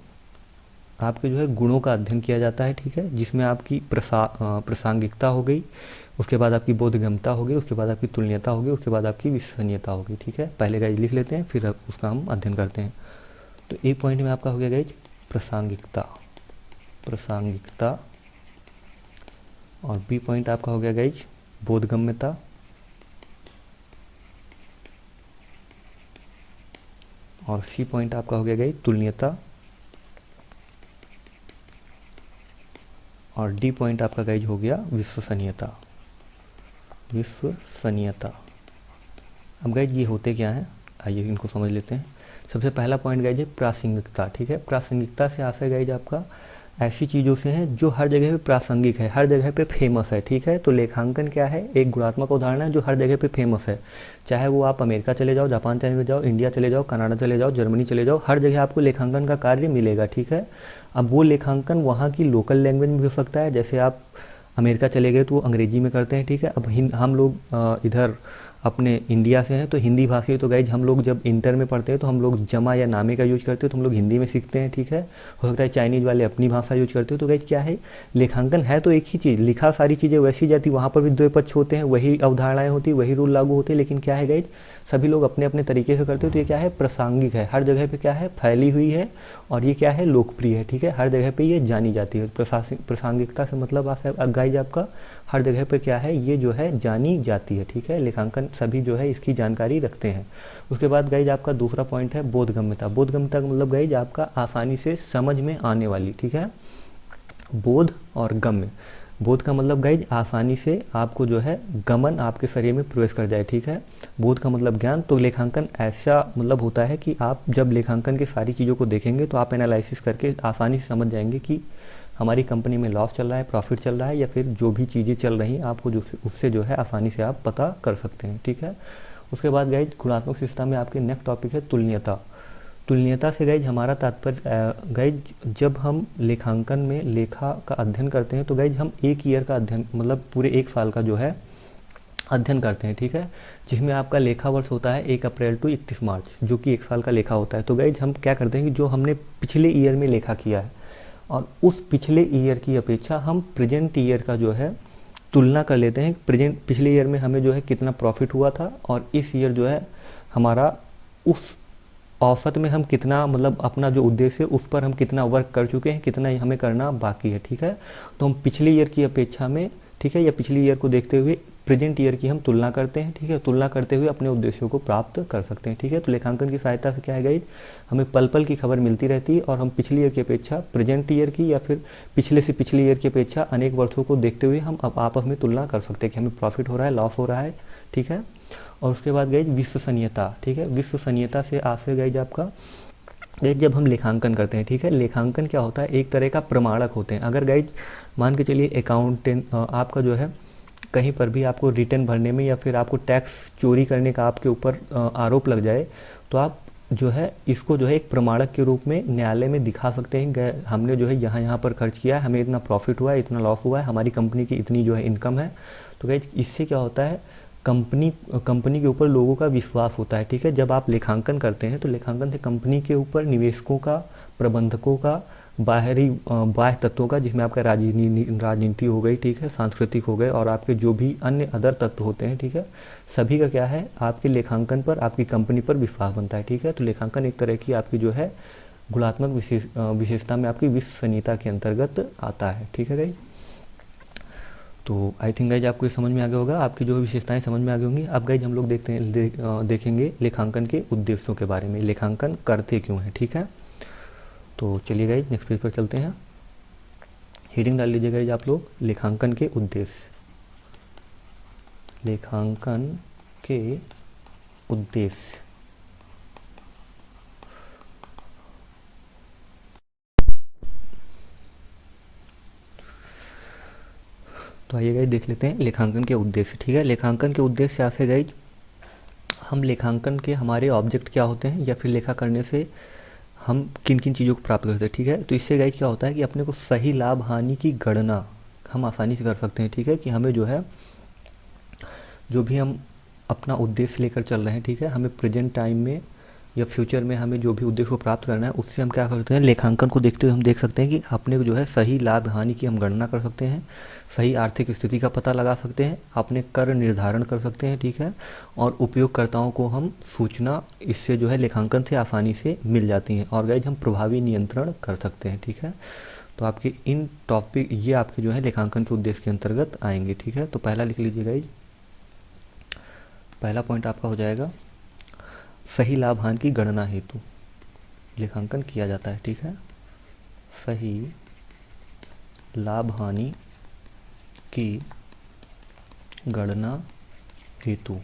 आपके जो है गुणों का अध्ययन किया जाता है, ठीक है, जिसमें आपकी प्रासंगिकता हो गई, उसके बाद आपकी बोधगम्यता हो गई, उसके बाद आपकी तुलनीयता होगी, उसके बाद आपकी विश्वसनीयता होगी, ठीक है। पहले गाइज लिख लेते हैं फिर उसका हम अध्ययन करते हैं। तो एक पॉइंट में आपका हो गया गाइज प्रासंगिकता, प्रासंगिकता। और बी पॉइंट आपका हो गया गाइज बोधगम्यता। और सी पॉइंट आपका हो गया गाइज तुलनीयता। और डी पॉइंट आपका गाइज हो गया विश्वसनीयता, विश्वसनीयता। अब गाइज ये होते क्या हैं, आइए इनको समझ लेते हैं। सबसे पहला पॉइंट गाइज है प्रासंगिकता, ठीक है। प्रासंगिकता से आशय गाइज आपका ऐसी चीज़ों से हैं जो हर जगह पे प्रासंगिक है, हर जगह पे फेमस है, ठीक है। तो लेखांकन क्या है, एक गुणात्मक उदाहरण है जो हर जगह पे फेमस है। चाहे वो आप अमेरिका चले जाओ, जापान चले जाओ, इंडिया चले जाओ, कनाडा चले जाओ, जर्मनी चले जाओ, हर जगह आपको लेखांकन का कार्य मिलेगा, ठीक है। अब वो लेखांकन वहाँ की लोकल लैंग्वेज में भी हो सकता है, जैसे आप अमेरिका चले गए तो वो अंग्रेजी में करते हैं, ठीक है। अब हम लोग इधर अपने इंडिया से हैं तो हिंदी भाषी, तो गाइज हम लोग जब इंटर में पढ़ते हैं तो हम लोग जमा या नामे का यूज करते हैं तो हम लोग हिंदी में सीखते हैं, ठीक है। हो सकता है चाइनीज़ वाले अपनी भाषा यूज करते हो। तो गाइज क्या है, लेखांकन है तो एक ही चीज़, लिखा सारी चीज़ें वैसी जाती, वहाँ पर भी दो पक्ष होते हैं, वही अवधारणाएँ होती, वही रूल लागू होते हैं, लेकिन क्या है गाइज सभी लोग अपने अपने तरीके से करते हो। तो ये क्या है, प्रासंगिक है, हर जगह पे क्या है फैली हुई है, और ये क्या है लोकप्रिय है, ठीक है। हर जगह पे ये जानी जाती है। प्रासंगिकता से मतलब गाइज आपका हर जगह पे क्या है, ये जो है जानी जाती है, ठीक है। लेखांकन सभी जो है इसकी जानकारी रखते हैं। उसके बाद गाइज आपका दूसरा पॉइंट है बोधगम्यता। बोधगम्यता का मतलब गाइज आपका आसानी से समझ में आने वाली, ठीक है। बोध और गम्य, बोध का मतलब गाइज आसानी से आपको जो है गमन आपके शरीर में प्रवेश कर जाए, ठीक है। बोध का मतलब ज्ञान। तो लेखांकन ऐसा मतलब होता है कि आप जब लेखांकन की सारी चीज़ों को देखेंगे तो आप एनालिसिस करके आसानी से समझ जाएंगे कि हमारी कंपनी में लॉस चल रहा है, प्रॉफिट चल रहा है, या फिर जो भी चीज़ें चल रही हैं आपको जो उससे जो है आसानी से आप पता कर सकते हैं, ठीक है। उसके बाद गाइज गुणात्मक विशेषता में आपके नेक्स्ट टॉपिक है तुलनीयता। तुलनीयता से गाइज हमारा तात्पर्य गाइज जब हम लेखांकन में लेखा का अध्ययन करते हैं तो गाइज हम एक ईयर का अध्ययन मतलब पूरे एक साल का जो है अध्ययन करते हैं, ठीक है, जिसमें आपका लेखा वर्ष होता है 1 अप्रैल टू 31 मार्च, जो कि एक साल का लेखा होता है। तो गाइज हम क्या करते हैं कि जो हमने पिछले ईयर में लेखा किया है और उस पिछले ईयर की अपेक्षा हम प्रेजेंट ईयर का जो है तुलना कर लेते हैं। पिछले ईयर में हमें जो है कितना प्रॉफिट हुआ था और इस ईयर जो है हमारा उस औसत में हम कितना मतलब अपना जो उद्देश्य है उस पर हम कितना वर्क कर चुके हैं, कितना हमें करना बाकी है, ठीक है। तो हम पिछले ईयर की अपेक्षा में, ठीक है, या पिछले ईयर को देखते हुए प्रेजेंट ईयर की हम तुलना करते हैं, ठीक है। तुलना करते हुए अपने उद्देश्यों को प्राप्त कर सकते हैं, ठीक है। तो लेखांकन की सहायता से क्या है गाइज, हमें पल पल की खबर मिलती रहती है और हम पिछले ईयर की अपेक्षा प्रेजेंट ईयर की या फिर पिछले से पिछले ईयर की अपेक्षा अनेक वर्षों को देखते हुए हम अब आपस में तुलना कर सकते हैं कि हमें प्रॉफिट हो रहा है, लॉस हो रहा है, ठीक है। और उसके बाद गाइज विश्वसनीयता, ठीक है। विश्वसनीयता से आशय गाइज आपका गाइज जब हम लेखांकन करते हैं, ठीक है, लेखांकन क्या होता है, एक तरह का प्रमाणक होते हैं। अगर गाइज मान के चलिए अकाउंटेंट आपका जो है कहीं पर भी आपको रिटर्न भरने में या फिर आपको टैक्स चोरी करने का आपके ऊपर आरोप लग जाए तो आप जो है इसको जो है एक प्रमाणक के रूप में न्यायालय में दिखा सकते हैं, हमने जो है यहाँ यहाँ पर खर्च किया है, हमें इतना प्रॉफिट हुआ है, इतना लॉस हुआ है, हमारी कंपनी की इतनी जो है इनकम है। तो गाइज इससे क्या होता है, कंपनी के ऊपर लोगों का विश्वास होता है, ठीक है। जब आप लेखांकन करते हैं तो लेखांकन से कंपनी के ऊपर निवेशकों का, प्रबंधकों का, बाह्य तत्वों का, जिसमें आपका राजनीति हो गई, ठीक है, सांस्कृतिक हो गए और आपके जो भी अन्य अदर तत्व होते हैं, ठीक है, सभी का क्या है, आपके लेखांकन पर, आपकी कंपनी पर विश्वास बनता है, ठीक है। तो लेखांकन एक तरह की आपकी जो है गुणात्मक विशेषता में आपकी विश्वसनीयता के अंतर्गत आता है, ठीक है गाइज। तो आई थिंक गाइज आपको ये समझ में आ गया होगा, आपकी जो विशेषताएं समझ में आ गई होंगी। अब गाइज हम लोग देखेंगे लेखांकन के उद्देश्यों के बारे में, लेखांकन करते क्यों हैं, ठीक है। तो चलिए गाइज नेक्स्ट पेज पर चलते हैं। हेडिंग डाल लीजिए गाइज आप लोग, लेखांकन के उद्देश्य, लेखांकन के उद्देश्य। तो आइए गाइज देख लेते हैं लेखांकन के उद्देश्य, ठीक है। लेखांकन के उद्देश्य से गाइज हम लेखांकन के हमारे ऑब्जेक्ट क्या होते हैं या फिर लेखा करने से हम किन किन चीज़ों को प्राप्त करते हैं, ठीक है। तो इससे गाइज क्या होता है कि अपने को सही लाभ हानि की गणना हम आसानी से कर सकते हैं, ठीक है, कि हमें जो है जो भी हम अपना उद्देश्य लेकर चल रहे हैं, ठीक है, हमें प्रेजेंट टाइम में या फ्यूचर में हमें जो भी उद्देश्य को प्राप्त करना है उससे हम क्या करते हैं, लेखांकन को देखते हुए हम देख सकते हैं कि अपने को जो है सही लाभ हानि की हम गणना कर सकते हैं, सही आर्थिक स्थिति का पता लगा सकते हैं, अपने कर निर्धारण कर सकते हैं, ठीक है, और उपयोगकर्ताओं को हम सूचना इससे जो है लेखांकन से आसानी से मिल जाती हैं और गाइज हम प्रभावी नियंत्रण कर सकते हैं, ठीक है। तो आपके इन टॉपिक ये आपके जो है लेखांकन के उद्देश्य के अंतर्गत आएंगे, ठीक है। तो पहला लिख लीजिए गाइज, पहला पॉइंट आपका हो जाएगा सही लाभ हानि की गणना हेतु लेखांकन किया जाता है, ठीक है। सही लाभ हानि की गणना हेतु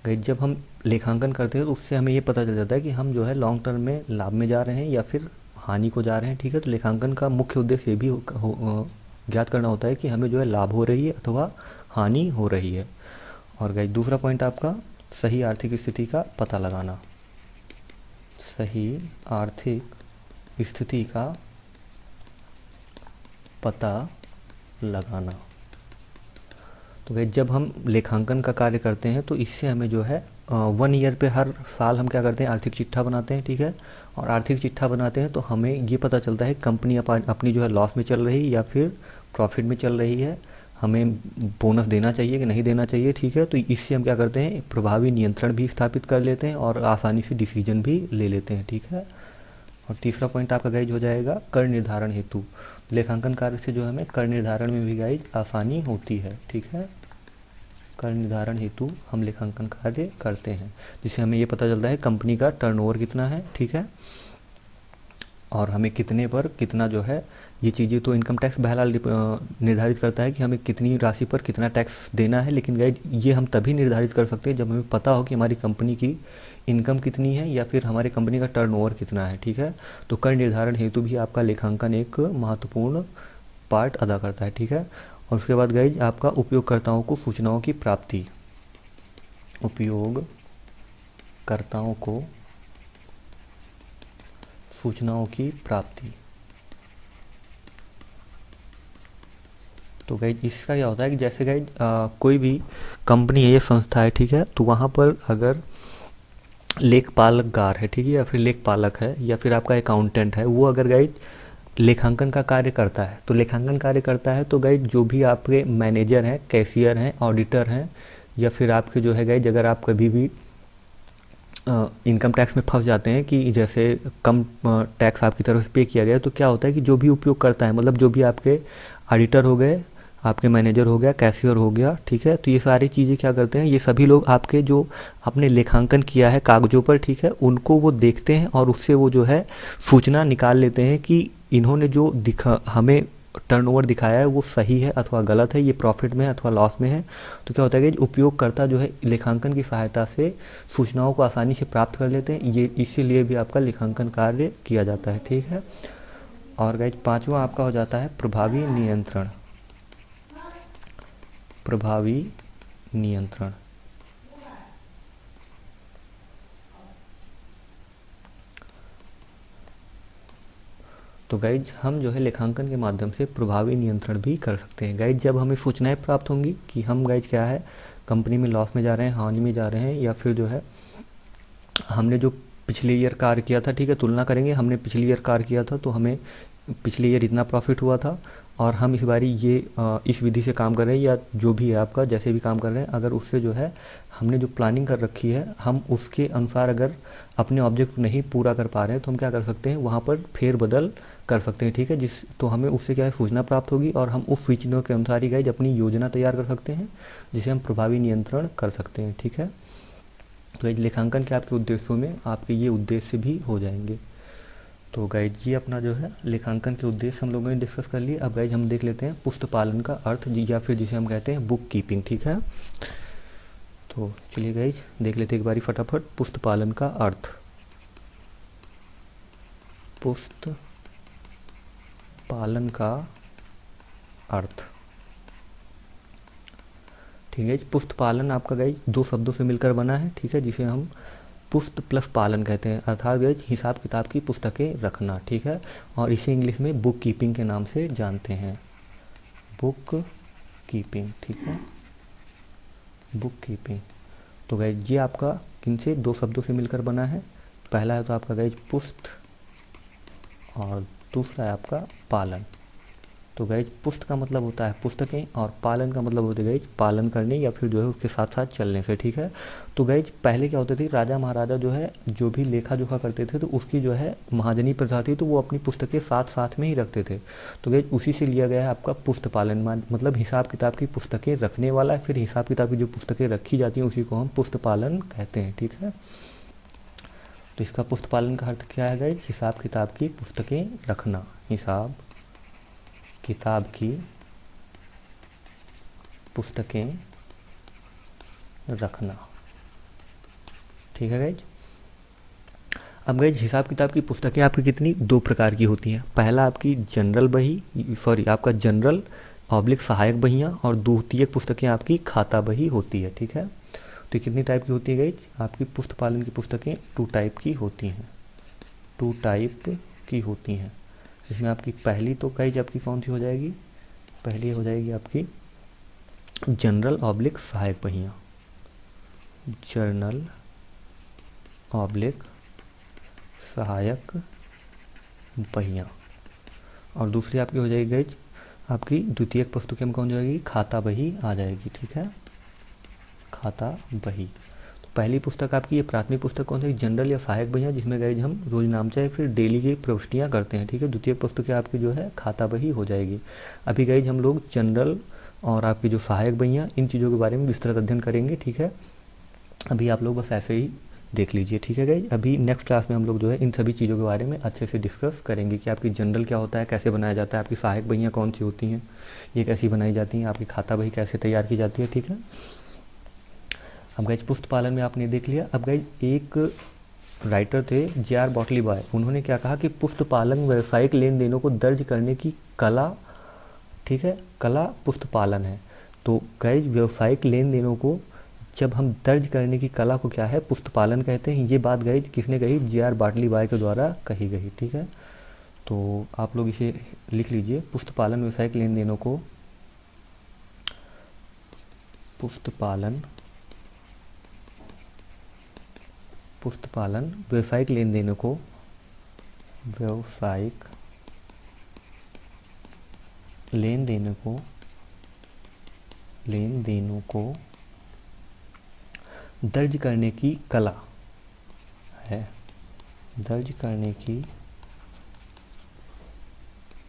गाइज जब हम लेखांकन करते हैं तो उससे हमें ये पता चल जाता है कि हम जो है लॉन्ग टर्म में लाभ में जा रहे हैं या फिर हानि को जा रहे हैं, ठीक है। तो लेखांकन का मुख्य उद्देश्य ये भी ज्ञात करना होता है कि हमें जो है लाभ हो रही है अथवा हानि हो रही है। और गाइज दूसरा पॉइंट आपका सही आर्थिक स्थिति का पता लगाना, सही आर्थिक स्थिति का पता लगाना। तो गाइज जब हम लेखांकन का कार्य करते हैं तो इससे हमें जो है 1 ईयर पे हर साल हम क्या करते हैं, आर्थिक चिट्ठा बनाते हैं, ठीक है। और आर्थिक चिट्ठा बनाते हैं तो हमें ये पता चलता है कंपनी अपनी जो है लॉस में चल रही है या फिर प्रॉफिट में चल रही है, हमें बोनस देना चाहिए कि नहीं देना चाहिए, ठीक है। तो इससे हम क्या करते हैं, प्रभावी नियंत्रण भी स्थापित कर लेते हैं और आसानी से डिसीजन भी ले लेते हैं, ठीक है। और तीसरा पॉइंट आपका गाइज हो जाएगा कर निर्धारण हेतु। लेखांकन कार्य से जो हमें कर निर्धारण में भी गाइज आसानी होती है, ठीक है। कर निर्धारण हेतु हम लेखांकन कार्य करते हैं जिससे हमें ये पता चलता है कंपनी का टर्नओवर कितना है, ठीक है, और हमें कितने पर कितना जो है ये चीज़ें तो इनकम टैक्स बहरहाल निर्धारित करता है कि हमें कितनी राशि पर कितना टैक्स देना है, लेकिन गाइज ये हम तभी निर्धारित कर सकते हैं जब हमें पता हो कि हमारी कंपनी की इनकम कितनी है या फिर हमारी कंपनी का टर्नओवर कितना है, ठीक है। तो कर निर्धारण हेतु भी आपका लेखांकन एक महत्वपूर्ण पार्ट अदा करता है, ठीक है। और उसके बाद गाइज आपका उपयोगकर्ताओं को सूचनाओं की प्राप्ति, उपयोगकर्ताओं को सूचनाओं की प्राप्ति। तो गाइज इसका क्या होता है कि जैसे गाइज कोई भी कंपनी है या संस्था है, ठीक है, तो वहाँ पर अगर लेखपालकगार है, ठीक है, या फिर लेखपालक है, या फिर आपका अकाउंटेंट है, वो अगर गाइज लेखांकन का कार्य करता है, तो लेखांकन कार्य करता है तो गाइज जो भी आपके मैनेजर हैं, कैशियर हैं, ऑडिटर हैं, या फिर आपके जो है गाइज अगर आप कभी भी इनकम टैक्स में फंस जाते हैं कि जैसे कम टैक्स आपकी तरफ से पे किया गया, तो क्या होता है कि जो भी उपयोग करता है, मतलब जो भी आपके ऑडिटर हो गए, आपके मैनेजर हो गया, कैशियर हो गया, ठीक है, तो ये सारी चीज़ें क्या करते हैं, ये सभी लोग आपके जो आपने लेखांकन किया है कागज़ों पर, ठीक है, उनको वो देखते हैं और उससे वो जो है सूचना निकाल लेते हैं कि इन्होंने जो दिखा हमें टर्नओवर दिखाया है वो सही है अथवा गलत है, ये प्रॉफिट में है अथवा लॉस में है। तो क्या होता है कि उपयोगकर्ता जो है लेखांकन की सहायता से सूचनाओं को आसानी से प्राप्त कर लेते हैं, ये इसीलिए भी आपका लेखांकन कार्य किया जाता है, ठीक है। और गाइज पांचवा आपका हो जाता है प्रभावी नियंत्रण। प्रभावी नियंत्रण, तो गाइज हम जो है लेखांकन के माध्यम से प्रभावी नियंत्रण भी कर सकते हैं। गाइज जब हमें सूचनाएं प्राप्त होंगी कि हम गाइज क्या है कंपनी में लॉस में जा रहे हैं, हानि में जा रहे हैं, या फिर जो है हमने जो पिछले ईयर कार्य किया था, ठीक है, तुलना करेंगे, हमने पिछले ईयर कार्य किया था तो हमें पिछले ईयर इतना प्रॉफिट हुआ था और हम इस बारी ये इस विधि से काम कर रहे हैं, या जो भी है आपका जैसे भी काम कर रहे हैं, अगर उससे जो है हमने जो प्लानिंग कर रखी है हम उसके अनुसार अगर अपने ऑब्जेक्ट नहीं पूरा कर पा रहे हैं तो हम क्या कर सकते हैं, वहाँ पर फेरबदल कर सकते हैं, ठीक है, जिस तो हमें उससे क्या है सूचना प्राप्त होगी और हम उस सूचना के अनुसार ही गाइज अपनी योजना तैयार कर सकते हैं, जिसे हम प्रभावी नियंत्रण कर सकते हैं, ठीक है। तो गाइज लेखांकन के आपके उद्देश्यों में आपके ये उद्देश्य भी हो जाएंगे। तो गाइज ये अपना जो है लेखांकन के उद्देश्य हम लोगों ने डिस्कस कर लिए। अब गाइज हम देख लेते हैं पुस्तपालन का अर्थ, या फिर जिसे हम कहते हैं बुक कीपिंग, ठीक है। तो चलिए गाइज देख लेते हैं एक बारी फटाफट पुस्तपालन का अर्थ। पुस्तपालन का अर्थ, ठीक है। पुस्तपालन आपका गाइज दो शब्दों से मिलकर बना है, ठीक है, जिसे हम पुस्त प्लस पालन कहते हैं, अर्थात गाइज हिसाब किताब की पुस्तकें रखना, ठीक है, और इसे इंग्लिश में बुक कीपिंग के नाम से जानते हैं, बुक कीपिंग, ठीक है, बुक कीपिंग। तो गाइज ये आपका किन से दो शब्दों से मिलकर बना है, पहला है तो आपका गाइज पुस्त और दूसरा है आपका पालन। तो गाइज पुस्त का मतलब होता है पुस्तकें और पालन का मतलब होता है गाइज पालन करने या फिर जो है उसके साथ साथ चलने से, ठीक है। तो गाइज पहले क्या होते थे, राजा महाराजा जो है जो भी लेखा जोखा करते थे तो उसकी जो है महाजनी प्रथा थी, तो वो अपनी पुस्तकें साथ साथ में ही रखते थे। तो गाइज उसी से लिया गया है आपका पुस्तपालन, मतलब हिसाब किताब की पुस्तकें रखने वाला है, फिर हिसाब किताब की जो पुस्तकें रखी जाती हैं उसी को हम पुस्तपालन कहते हैं, ठीक है। तो इसका पुस्तपालन का अर्थ क्या है गाइज, हिसाब किताब की पुस्तकें रखना, हिसाब किताब की पुस्तकें रखना, ठीक है गाइज। अब गाइज हिसाब किताब की पुस्तकें आपकी कितनी दो प्रकार की होती हैं, पहला आपकी जनरल बही, सॉरी आपका जनरल ऑब्लिक सहायक बहियाँ, और द्वितीय पुस्तकें आपकी खाता बही होती है, ठीक है। तो ये कितनी टाइप की होती है गाइज, आपकी पुस्तपालन की पुस्तकें टू टाइप की होती हैं, टू टाइप की होती हैं। इसमें आपकी पहली तो गाइज आपकी कौन सी हो जाएगी, पहली हो जाएगी आपकी जनरल ऑब्लिक सहायक बहियाँ, जर्नल ऑब्लिक सहायक बहियाँ, और दूसरी आपकी हो जाएगी गाइज आपकी द्वितीय पुस्तकें में कौन जाएगी, खाता बही आ जाएगी, ठीक है, खाता बही। तो पहली पुस्तक आपकी ये प्राथमिक पुस्तक कौन सी, जनरल या सहायक बहियाँ, जिसमें गाइज हम रोज नामचा या फिर डेली की प्रविष्टियाँ करते हैं, ठीक है। द्वितीय पुस्तकें आपकी जो है खाता बही हो जाएगी। अभी गाइज हम लोग जनरल और आपकी जो सहायक बहियाँ इन चीज़ों के बारे में विस्तृत अध्ययन करेंगे, ठीक है। अभी आप लोग बस ऐसे ही देख लीजिए, ठीक है गाइज। अभी नेक्स्ट क्लास में हम लोग जो है इन सभी चीज़ों के बारे में अच्छे से डिस्कस करेंगे कि आपकी जनरल क्या होता है, कैसे बनाया जाता है, आपकी सहायक बहियाँ कौन सी होती हैं, ये कैसी बनाई जाती हैं, आपकी खाता बही कैसे तैयार की जाती है, ठीक है। अब गाइज पुस्तपालन में आपने देख लिया। अब गाइज एक राइटर थे J.R. बॉटली बॉय, उन्होंने क्या कहा कि पुस्तपालन व्यावसायिक लेन देनों को दर्ज करने की कला, ठीक है, कला पुस्तपालन है। तो गाइज व्यावसायिक लेन देनों को जब हम दर्ज करने की कला को क्या है, पुस्तपालन कहते हैं। ये बात गाइज किसने कही, जे.आर. बाटली बाय के द्वारा कही गई। ठीक है, तो आप लोग इसे लिख लीजिए। पुस्तपालन व्यवसायिक लेन देनों को, पुस्तपालन व्यवसायिक लेन देनों को, व्यवसायिक लेन देनों को दर्ज करने की कला है, दर्ज करने की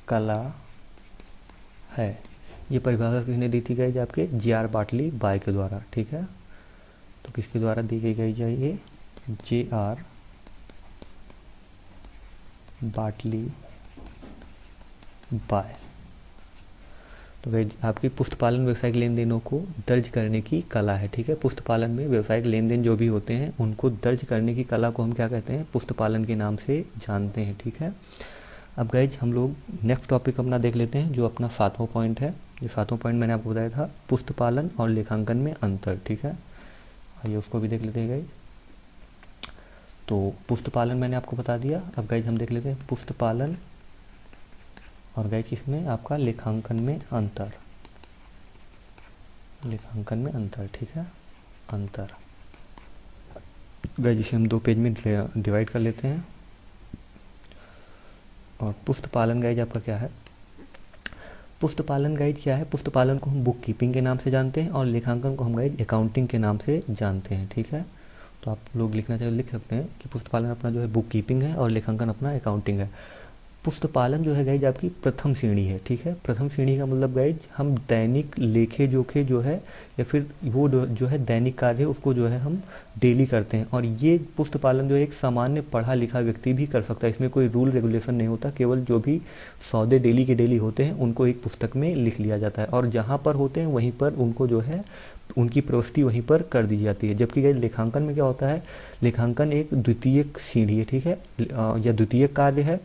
कला है। ये परिभाषा किसने दी थी गाइज, आपके जे.आर. बाटली बाय के द्वारा। ठीक है, तो किसके द्वारा दी गई गाइज, ये जे.आर. बाटली बाय। तो गाइज आपकी पुस्तपालन व्यवसायिक लेन देनों को दर्ज करने की कला है। ठीक है, पुस्तपालन में व्यवसायिक लेन देन जो भी होते हैं उनको दर्ज करने की कला को हम क्या कहते हैं, पुस्तपालन के नाम से जानते हैं। ठीक है, अब गाइज हम लोग नेक्स्ट टॉपिक अपना देख लेते हैं, जो अपना 7वां पॉइंट है। ये 7वां पॉइंट मैंने आपको बताया था, पुस्तपालन और लेखांकन में अंतर। ठीक है, आइए उसको भी देख लेते हैं गाइज। तो पुस्तपालन मैंने आपको बता दिया। अब गाइज हम देख लेते हैं पुस्तपालन और गाइज इसमें आपका लेखांकन में अंतर, लेखांकन में अंतर। ठीक है, अंतर गाइज इसे हम 2 पेज में डिवाइड कर लेते हैं। और पुस्तपालन गाइज आपका क्या है, पुस्तपालन गाइज क्या है, पुस्तपालन को हम बुक कीपिंग के नाम से जानते हैं और लेखांकन को हम गाइज अकाउंटिंग के नाम से जानते हैं। ठीक है, तो आप लोग लिखना चाहिए, लिख सकते हैं कि पुस्तपालन अपना जो है बुक कीपिंग है और लेखांकन अपना अकाउंटिंग है। पुस्तपालन जो है गाइज आपकी प्रथम श्रेणी है। ठीक है, प्रथम श्रेणी का मतलब गाइज हम दैनिक लेखे जोखे जो है या फिर वो जो है दैनिक कार्य है उसको जो है हम डेली करते हैं। और ये पुस्तपालन जो है एक सामान्य पढ़ा लिखा व्यक्ति भी कर सकता है। इसमें कोई रूल रेगुलेशन नहीं होता, केवल जो भी सौदे डेली के डेली होते हैं उनको एक पुस्तक में लिख लिया जाता है और जहाँ पर होते हैं वहीं पर उनको जो है उनकी प्रविष्टि वहीं पर कर दी जाती है। जबकि गाइज लेखांकन में क्या होता है, लेखांकन एक द्वितीय सीढ़ी है। ठीक है, या द्वितीय कार्य है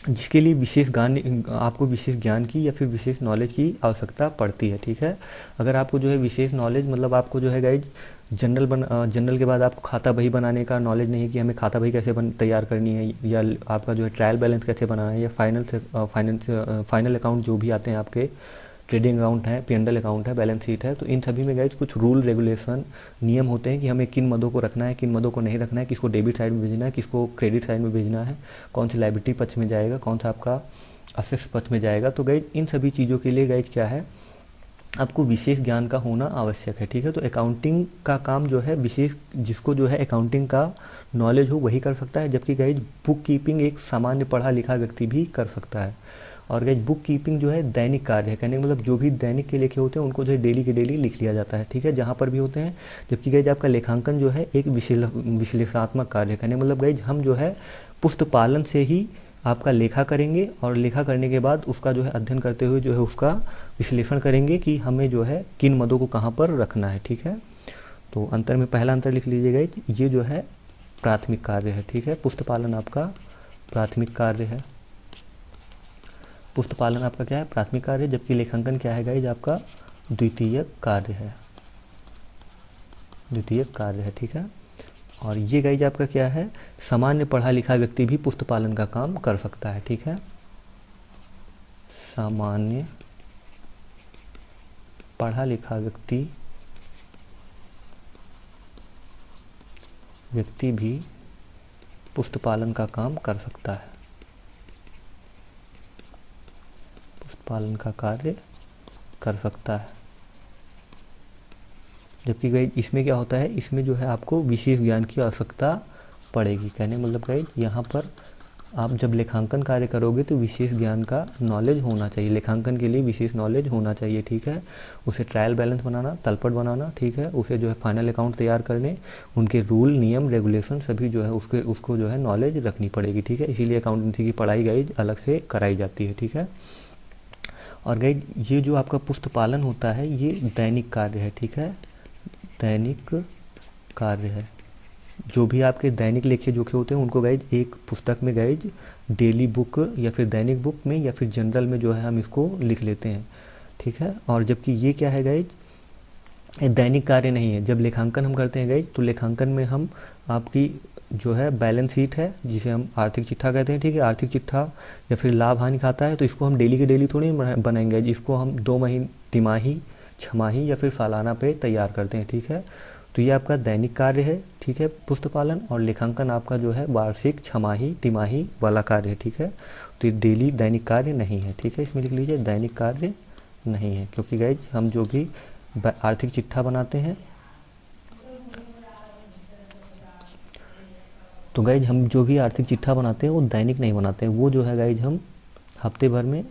जिसके लिए विशेष ज्ञान, आपको विशेष ज्ञान की या फिर विशेष नॉलेज की आवश्यकता पड़ती है। ठीक है, अगर आपको जो है विशेष नॉलेज मतलब आपको जो है गाइज जनरल के बाद आपको खाता बही बनाने का नॉलेज नहीं है कि हमें खाता बही कैसे तैयार करनी है, या आपका जो है ट्रायल बैलेंस कैसे बनाना है, या फाइनल अकाउंट जो भी आते हैं आपके, ट्रेडिंग अकाउंट है, P&L अकाउंट है, बैलेंस शीट है, तो इन सभी में गाइज कुछ रूल रेगुलेशन नियम होते हैं कि हमें किन मदों को रखना है, किन मदों को नहीं रखना है, किसको डेबिट साइड में भेजना है, किसको क्रेडिट साइड में भेजना है, कौन सी लायबिलिटी पक्ष में जाएगा, कौन सा आपका असेट्स पक्ष में जाएगा। तो गाइज इन सभी चीज़ों के लिए गाइज क्या है, आपको विशेष ज्ञान का होना आवश्यक है। ठीक है, तो अकाउंटिंग का काम जो है विशेष, जिसको जो है अकाउंटिंग का नॉलेज हो वही कर सकता है। जबकि गाइज बुक कीपिंग एक सामान्य पढ़ा लिखा व्यक्ति भी कर सकता है। और गाइज बुक कीपिंग जो है दैनिक कार्य है, कहने का मतलब जो भी दैनिक के लेखे होते हैं उनको जो है डेली के डेली लिख लिया जाता है। ठीक है, जहाँ पर भी होते हैं। जबकि गाइज आपका लेखांकन जो है एक विश्लेषणात्मक कार्य है, कहने का मतलब गाइज हम जो है पुस्तपालन से ही आपका लेखा करेंगे और लेखा करने के बाद उसका जो है अध्ययन करते हुए जो है उसका विश्लेषण करेंगे कि हमें जो है किन मदों को कहाँ पर रखना है। ठीक है, तो अंतर में पहला अंतर लिख लीजिएगा, ये जो है प्राथमिक कार्य है। ठीक है, पुस्तपालन आपका प्राथमिक कार्य है, पुस्तपालन आपका क्या है, प्राथमिक कार्य है। जबकि लेखांकन क्या है गाइज आपका द्वितीय कार्य है, द्वितीय कार्य है। ठीक है, और ये गाइज आपका क्या है, सामान्य पढ़ा लिखा व्यक्ति भी पुस्तपालन का काम कर सकता है। ठीक है, सामान्य पढ़ा लिखा व्यक्ति भी पुस्तपालन का काम कर सकता है, पुस्तपालन का कार्य कर सकता है। जबकि गाइज इसमें क्या होता है, इसमें जो है आपको विशेष ज्ञान की आवश्यकता पड़ेगी। कहने मतलब गाइज यहाँ पर आप जब लेखांकन कार्य करोगे तो विशेष ज्ञान का नॉलेज होना चाहिए, लेखांकन के लिए विशेष नॉलेज होना चाहिए। ठीक है, उसे ट्रायल बैलेंस बनाना, तलपट बनाना, ठीक है, उसे जो है फाइनल अकाउंट तैयार करने, उनके रूल नियम रेगुलेशन सभी जो है उसको जो है नॉलेज रखनी पड़ेगी। ठीक है, इसीलिए अकाउंटेंसी की पढ़ाई गाइज अलग से कराई जाती है। ठीक है, और गाइज ये जो आपका पुस्तपालन होता है ये दैनिक कार्य है। ठीक है, दैनिक कार्य है। जो भी आपके दैनिक लेखे जोखे होते हैं उनको गाइज एक पुस्तक में गाइज डेली बुक या फिर दैनिक बुक में या फिर जनरल में जो है हम इसको लिख लेते हैं। ठीक है, और जबकि ये क्या है गाइज, ये दैनिक कार्य नहीं है। जब लेखांकन हम करते हैं गाइज, तो लेखांकन में हम आपकी जो है बैलेंस शीट है जिसे हम आर्थिक चिट्ठा कहते हैं, ठीक है। आर्थिक चिट्ठा या फिर लाभ हानि खाता है, तो इसको हम डेली के डेली थोड़ी बनाएंगे, इसको हम 2 महीने, तिमाही, छमाही या फिर सालाना पे तैयार करते हैं, ठीक है। तो ये आपका दैनिक कार्य है, ठीक है, पुस्तक पालन। और लेखांकन आपका जो है वार्षिक, छमाही, तिमाही वाला कार्य है, ठीक है। तो ये डेली दैनिक कार्य नहीं है, ठीक है। इसमें लिख लीजिए दैनिक कार्य नहीं है, क्योंकि गाइज हम जो भी आर्थिक चिट्ठा बनाते हैं, तो गाइज हम जो भी आर्थिक चिट्ठा बनाते हैं वो दैनिक नहीं बनाते हैं, वो जो है गाइज हम हफ्ते भर में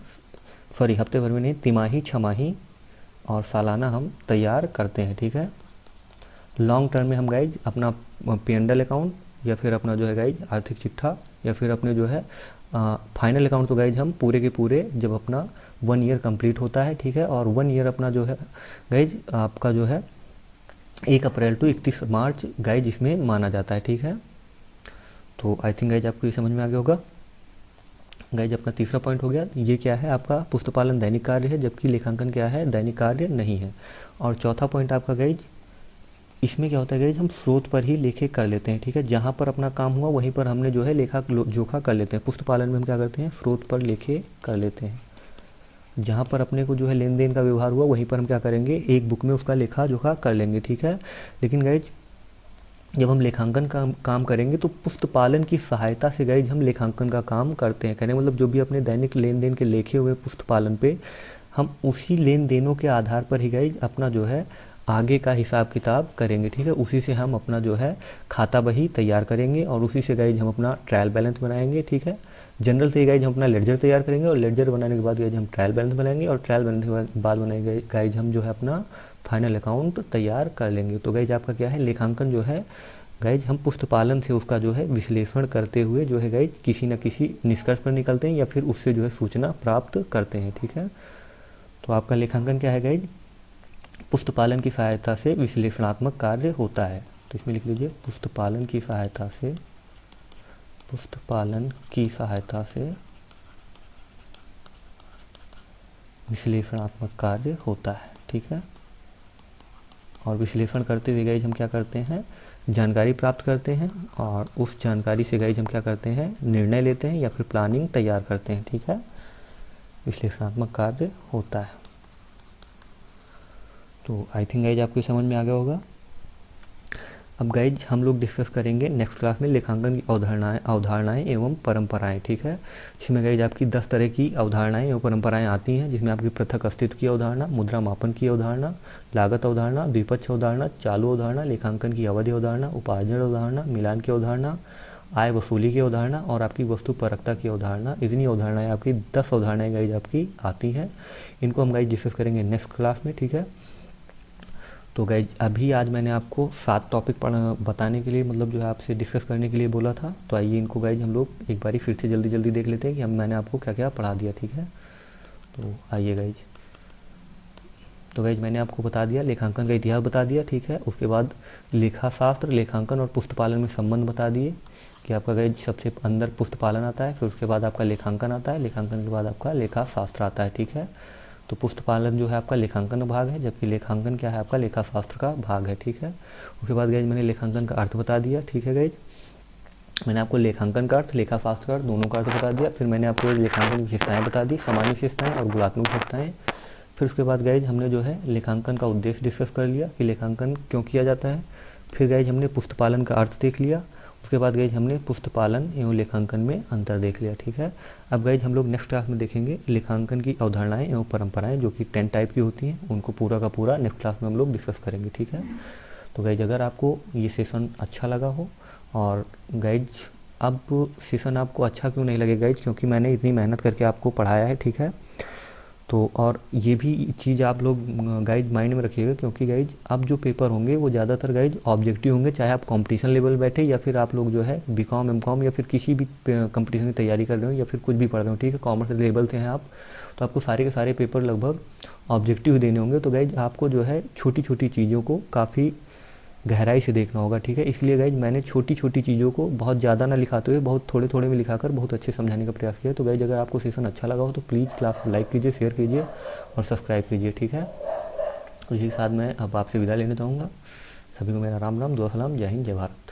नहीं, तिमाही, छमाही और सालाना हम तैयार करते हैं, ठीक है। लॉन्ग टर्म में हम गाइज अपना P&L अकाउंट या फिर अपना जो है गाइज आर्थिक चिट्ठा या फिर अपने जो है फाइनल अकाउंट, तो गाइज हम पूरे के पूरे जब अपना 1 ईयर कंप्लीट होता है, ठीक है। और 1 ईयर अपना जो है गाइज आपका जो है 1 अप्रैल टू 31 मार्च गाइज इसमें माना जाता है, ठीक है। तो आई थिंक गाइज आपको ये समझ में आ गया होगा। गाइज अपना तीसरा पॉइंट हो गया, ये क्या है आपका पुस्तक पालन दैनिक कार्य है, जबकि लेखांकन क्या है, दैनिक कार्य नहीं है। और चौथा पॉइंट आपका गाइज, इसमें क्या होता है गाइज, हम स्रोत पर ही लेखे कर लेते हैं, ठीक है। जहाँ पर अपना काम हुआ वहीं पर हमने जो है लेखा जोखा कर लेते हैं। पुस्तक पालन में हम क्या करते हैं, स्रोत पर लेखे कर लेते हैं। जहाँ पर अपने को जो है लेन देन का व्यवहार हुआ वहीं पर हम क्या करेंगे, एक बुक में उसका लेखा जोखा कर लेंगे, ठीक है। लेकिन गाइज जब हम लेखांकन का काम करेंगे तो पुस्तक पालन की सहायता से गाइज हम लेखांकन का काम करते हैं। कहने मतलब जो भी अपने दैनिक लेन देन के लेखे हुए पुस्तक पालन पे हम उसी लेन देनों के आधार पर ही गाइज अपना जो है आगे का हिसाब किताब करेंगे, ठीक है। उसी से हम अपना जो है खाता बही तैयार करेंगे और उसी से गाइज हम अपना ट्रायल बैलेंस बनाएंगे, ठीक है। जनरल से गाइज हम अपना लेडजर तैयार करेंगे और लेडजर बनाने के बाद गाइज हम ट्रायल बैलेंस बनाएंगे और ट्रायल बनाने के बाद बनाएंगे गाइज हम जो है अपना फाइनल अकाउंट तैयार कर लेंगे। तो गाइज आपका क्या है, लेखांकन जो है गाइज हम पुस्तक पालन से उसका जो है विश्लेषण करते हुए जो है गाइज किसी न किसी निष्कर्ष पर निकलते हैं या फिर उससे जो है सूचना प्राप्त करते हैं, ठीक है। तो आपका लेखांकन क्या है गाइज, पुस्तक पालन की सहायता से विश्लेषणात्मक कार्य होता है। तो इसमें लिख लीजिए पुस्तक पालन की सहायता से विश्लेषणात्मक कार्य होता है, ठीक है। और विश्लेषण करते हुए गाइज हम क्या करते हैं, जानकारी प्राप्त करते हैं और उस जानकारी से गाइज हम क्या करते हैं, निर्णय लेते हैं या फिर प्लानिंग तैयार करते हैं, ठीक है। विश्लेषणात्मक कार्य होता है। तो आई थिंक गाइज आपको समझ में आ गया होगा। अब गाइज हम लोग डिस्कस करेंगे नेक्स्ट क्लास में लेखांकन की अवधारणाएं एवं परंपराएं, ठीक है। जिसमें गाइज आपकी 10 तरह की अवधारणाएं एवं परंपराएं आती हैं, जिसमें आपकी पृथक अस्तित्व की अवधारणा, मुद्रा मापन की अवधारणा, लागत अवधारणा, द्विपक्ष अवधारणा, चालू अवधारणा, लेखांकन की अवधि अवधारणा, उपार्जन अवधारणा, मिलान की अवधारणा, आय वसूली की अवधारणा और आपकी वस्तु परकता की अवधारणा। इतनी अवधारणाएं आपकी 10 अवधारणाएं गाइज आपकी आती हैं। इनको हम गाइज डिस्कस करेंगे नेक्स्ट क्लास में, ठीक है। तो गाइज अभी आज मैंने आपको 7 टॉपिक बताने के लिए मतलब जो है आपसे डिस्कस करने के लिए बोला था। तो आइए इनको गाइज हम लोग एक बारी फिर से जल्दी देख लेते हैं कि मैंने आपको क्या क्या पढ़ा दिया, ठीक है। तो आइए गाइज, तो गाइज मैंने आपको बता दिया, लेखांकन का इतिहास बता दिया, ठीक है। उसके बाद लेखा शास्त्र, लेखांकन और पुस्तक पालन में संबंध बता दिए कि आपका गाइज सबसे अंदर पुस्तक पालन आता है, फिर उसके बाद आपका लेखांकन आता है, लेखांकन के बाद आपका लेखा शास्त्र आता है, ठीक है। तो पुस्तक पालन जो है आपका लेखांकन भाग है, जबकि लेखांकन क्या है आपका लेखा शास्त्र का भाग है, ठीक है। उसके बाद गाइज मैंने लेखांकन का अर्थ बता दिया, ठीक है गाइज। मैंने आपको लेखांकन का अर्थ, लेखा शास्त्र का अर्थ दोनों का अर्थ बता दिया। फिर मैंने आपको लेखांकन की विशेषताएं बता दी, सामान्य विशेषताएं और गुणात्मक विशेषताएं। फिर उसके बाद गाइज हमने जो है लेखांकन का उद्देश्य डिस्कस कर लिया कि लेखांकन क्यों किया जाता है। फिर गाइज हमने पुस्तक पालन का अर्थ देख लिया। उसके बाद गाइज हमने पुस्तक पालन एवं लेखांकन में अंतर देख लिया, ठीक है। अब गाइज हम लोग नेक्स्ट क्लास में देखेंगे लेखांकन की अवधारणाएं एवं परंपराएं, जो कि 10 टाइप की होती हैं, उनको पूरा का पूरा नेक्स्ट क्लास में हम लोग डिस्कस करेंगे, ठीक है। तो गाइज अगर आपको ये सेशन अच्छा लगा हो, और गाइज अब सेशन आपको अच्छा क्यों नहीं लगेगा गाइज, क्योंकि मैंने इतनी मेहनत करके आपको पढ़ाया है, ठीक है। तो और ये भी चीज़ आप लोग गाइज माइंड में रखिएगा, क्योंकि गाइज अब जो पेपर होंगे वो ज़्यादातर गाइज ऑब्जेक्टिव होंगे, चाहे आप कंपटीशन लेवल बैठे या फिर आप लोग जो है बीकॉम एमकॉम या फिर किसी भी कंपटीशन की तैयारी कर रहे हो या फिर कुछ भी पढ़ रहे हो, ठीक है। कॉमर्स लेवल से हैं आप, तो आपको सारे के सारे पेपर लगभग ऑब्जेक्टिव देने होंगे। तो गाइज आपको जो है छोटी छोटी चीज़ों को काफ़ी गहराई से देखना होगा, ठीक है। इसलिए गाइज मैंने छोटी छोटी चीज़ों को बहुत ज़्यादा ना लिखाते हुए बहुत थोड़े थोड़े में लिखाकर बहुत अच्छे समझाने का प्रयास किया। तो गाइज अगर आपको सेशन अच्छा लगा हो तो प्लीज़ क्लास को लाइक कीजिए, शेयर कीजिए और सब्सक्राइब कीजिए, ठीक है। तो इसी के साथ मैं अब आपसे विदा लेना चाहूँगा। सभी को मेरा राम राम, दुआ सलाम, जय हिंद, जय भारत।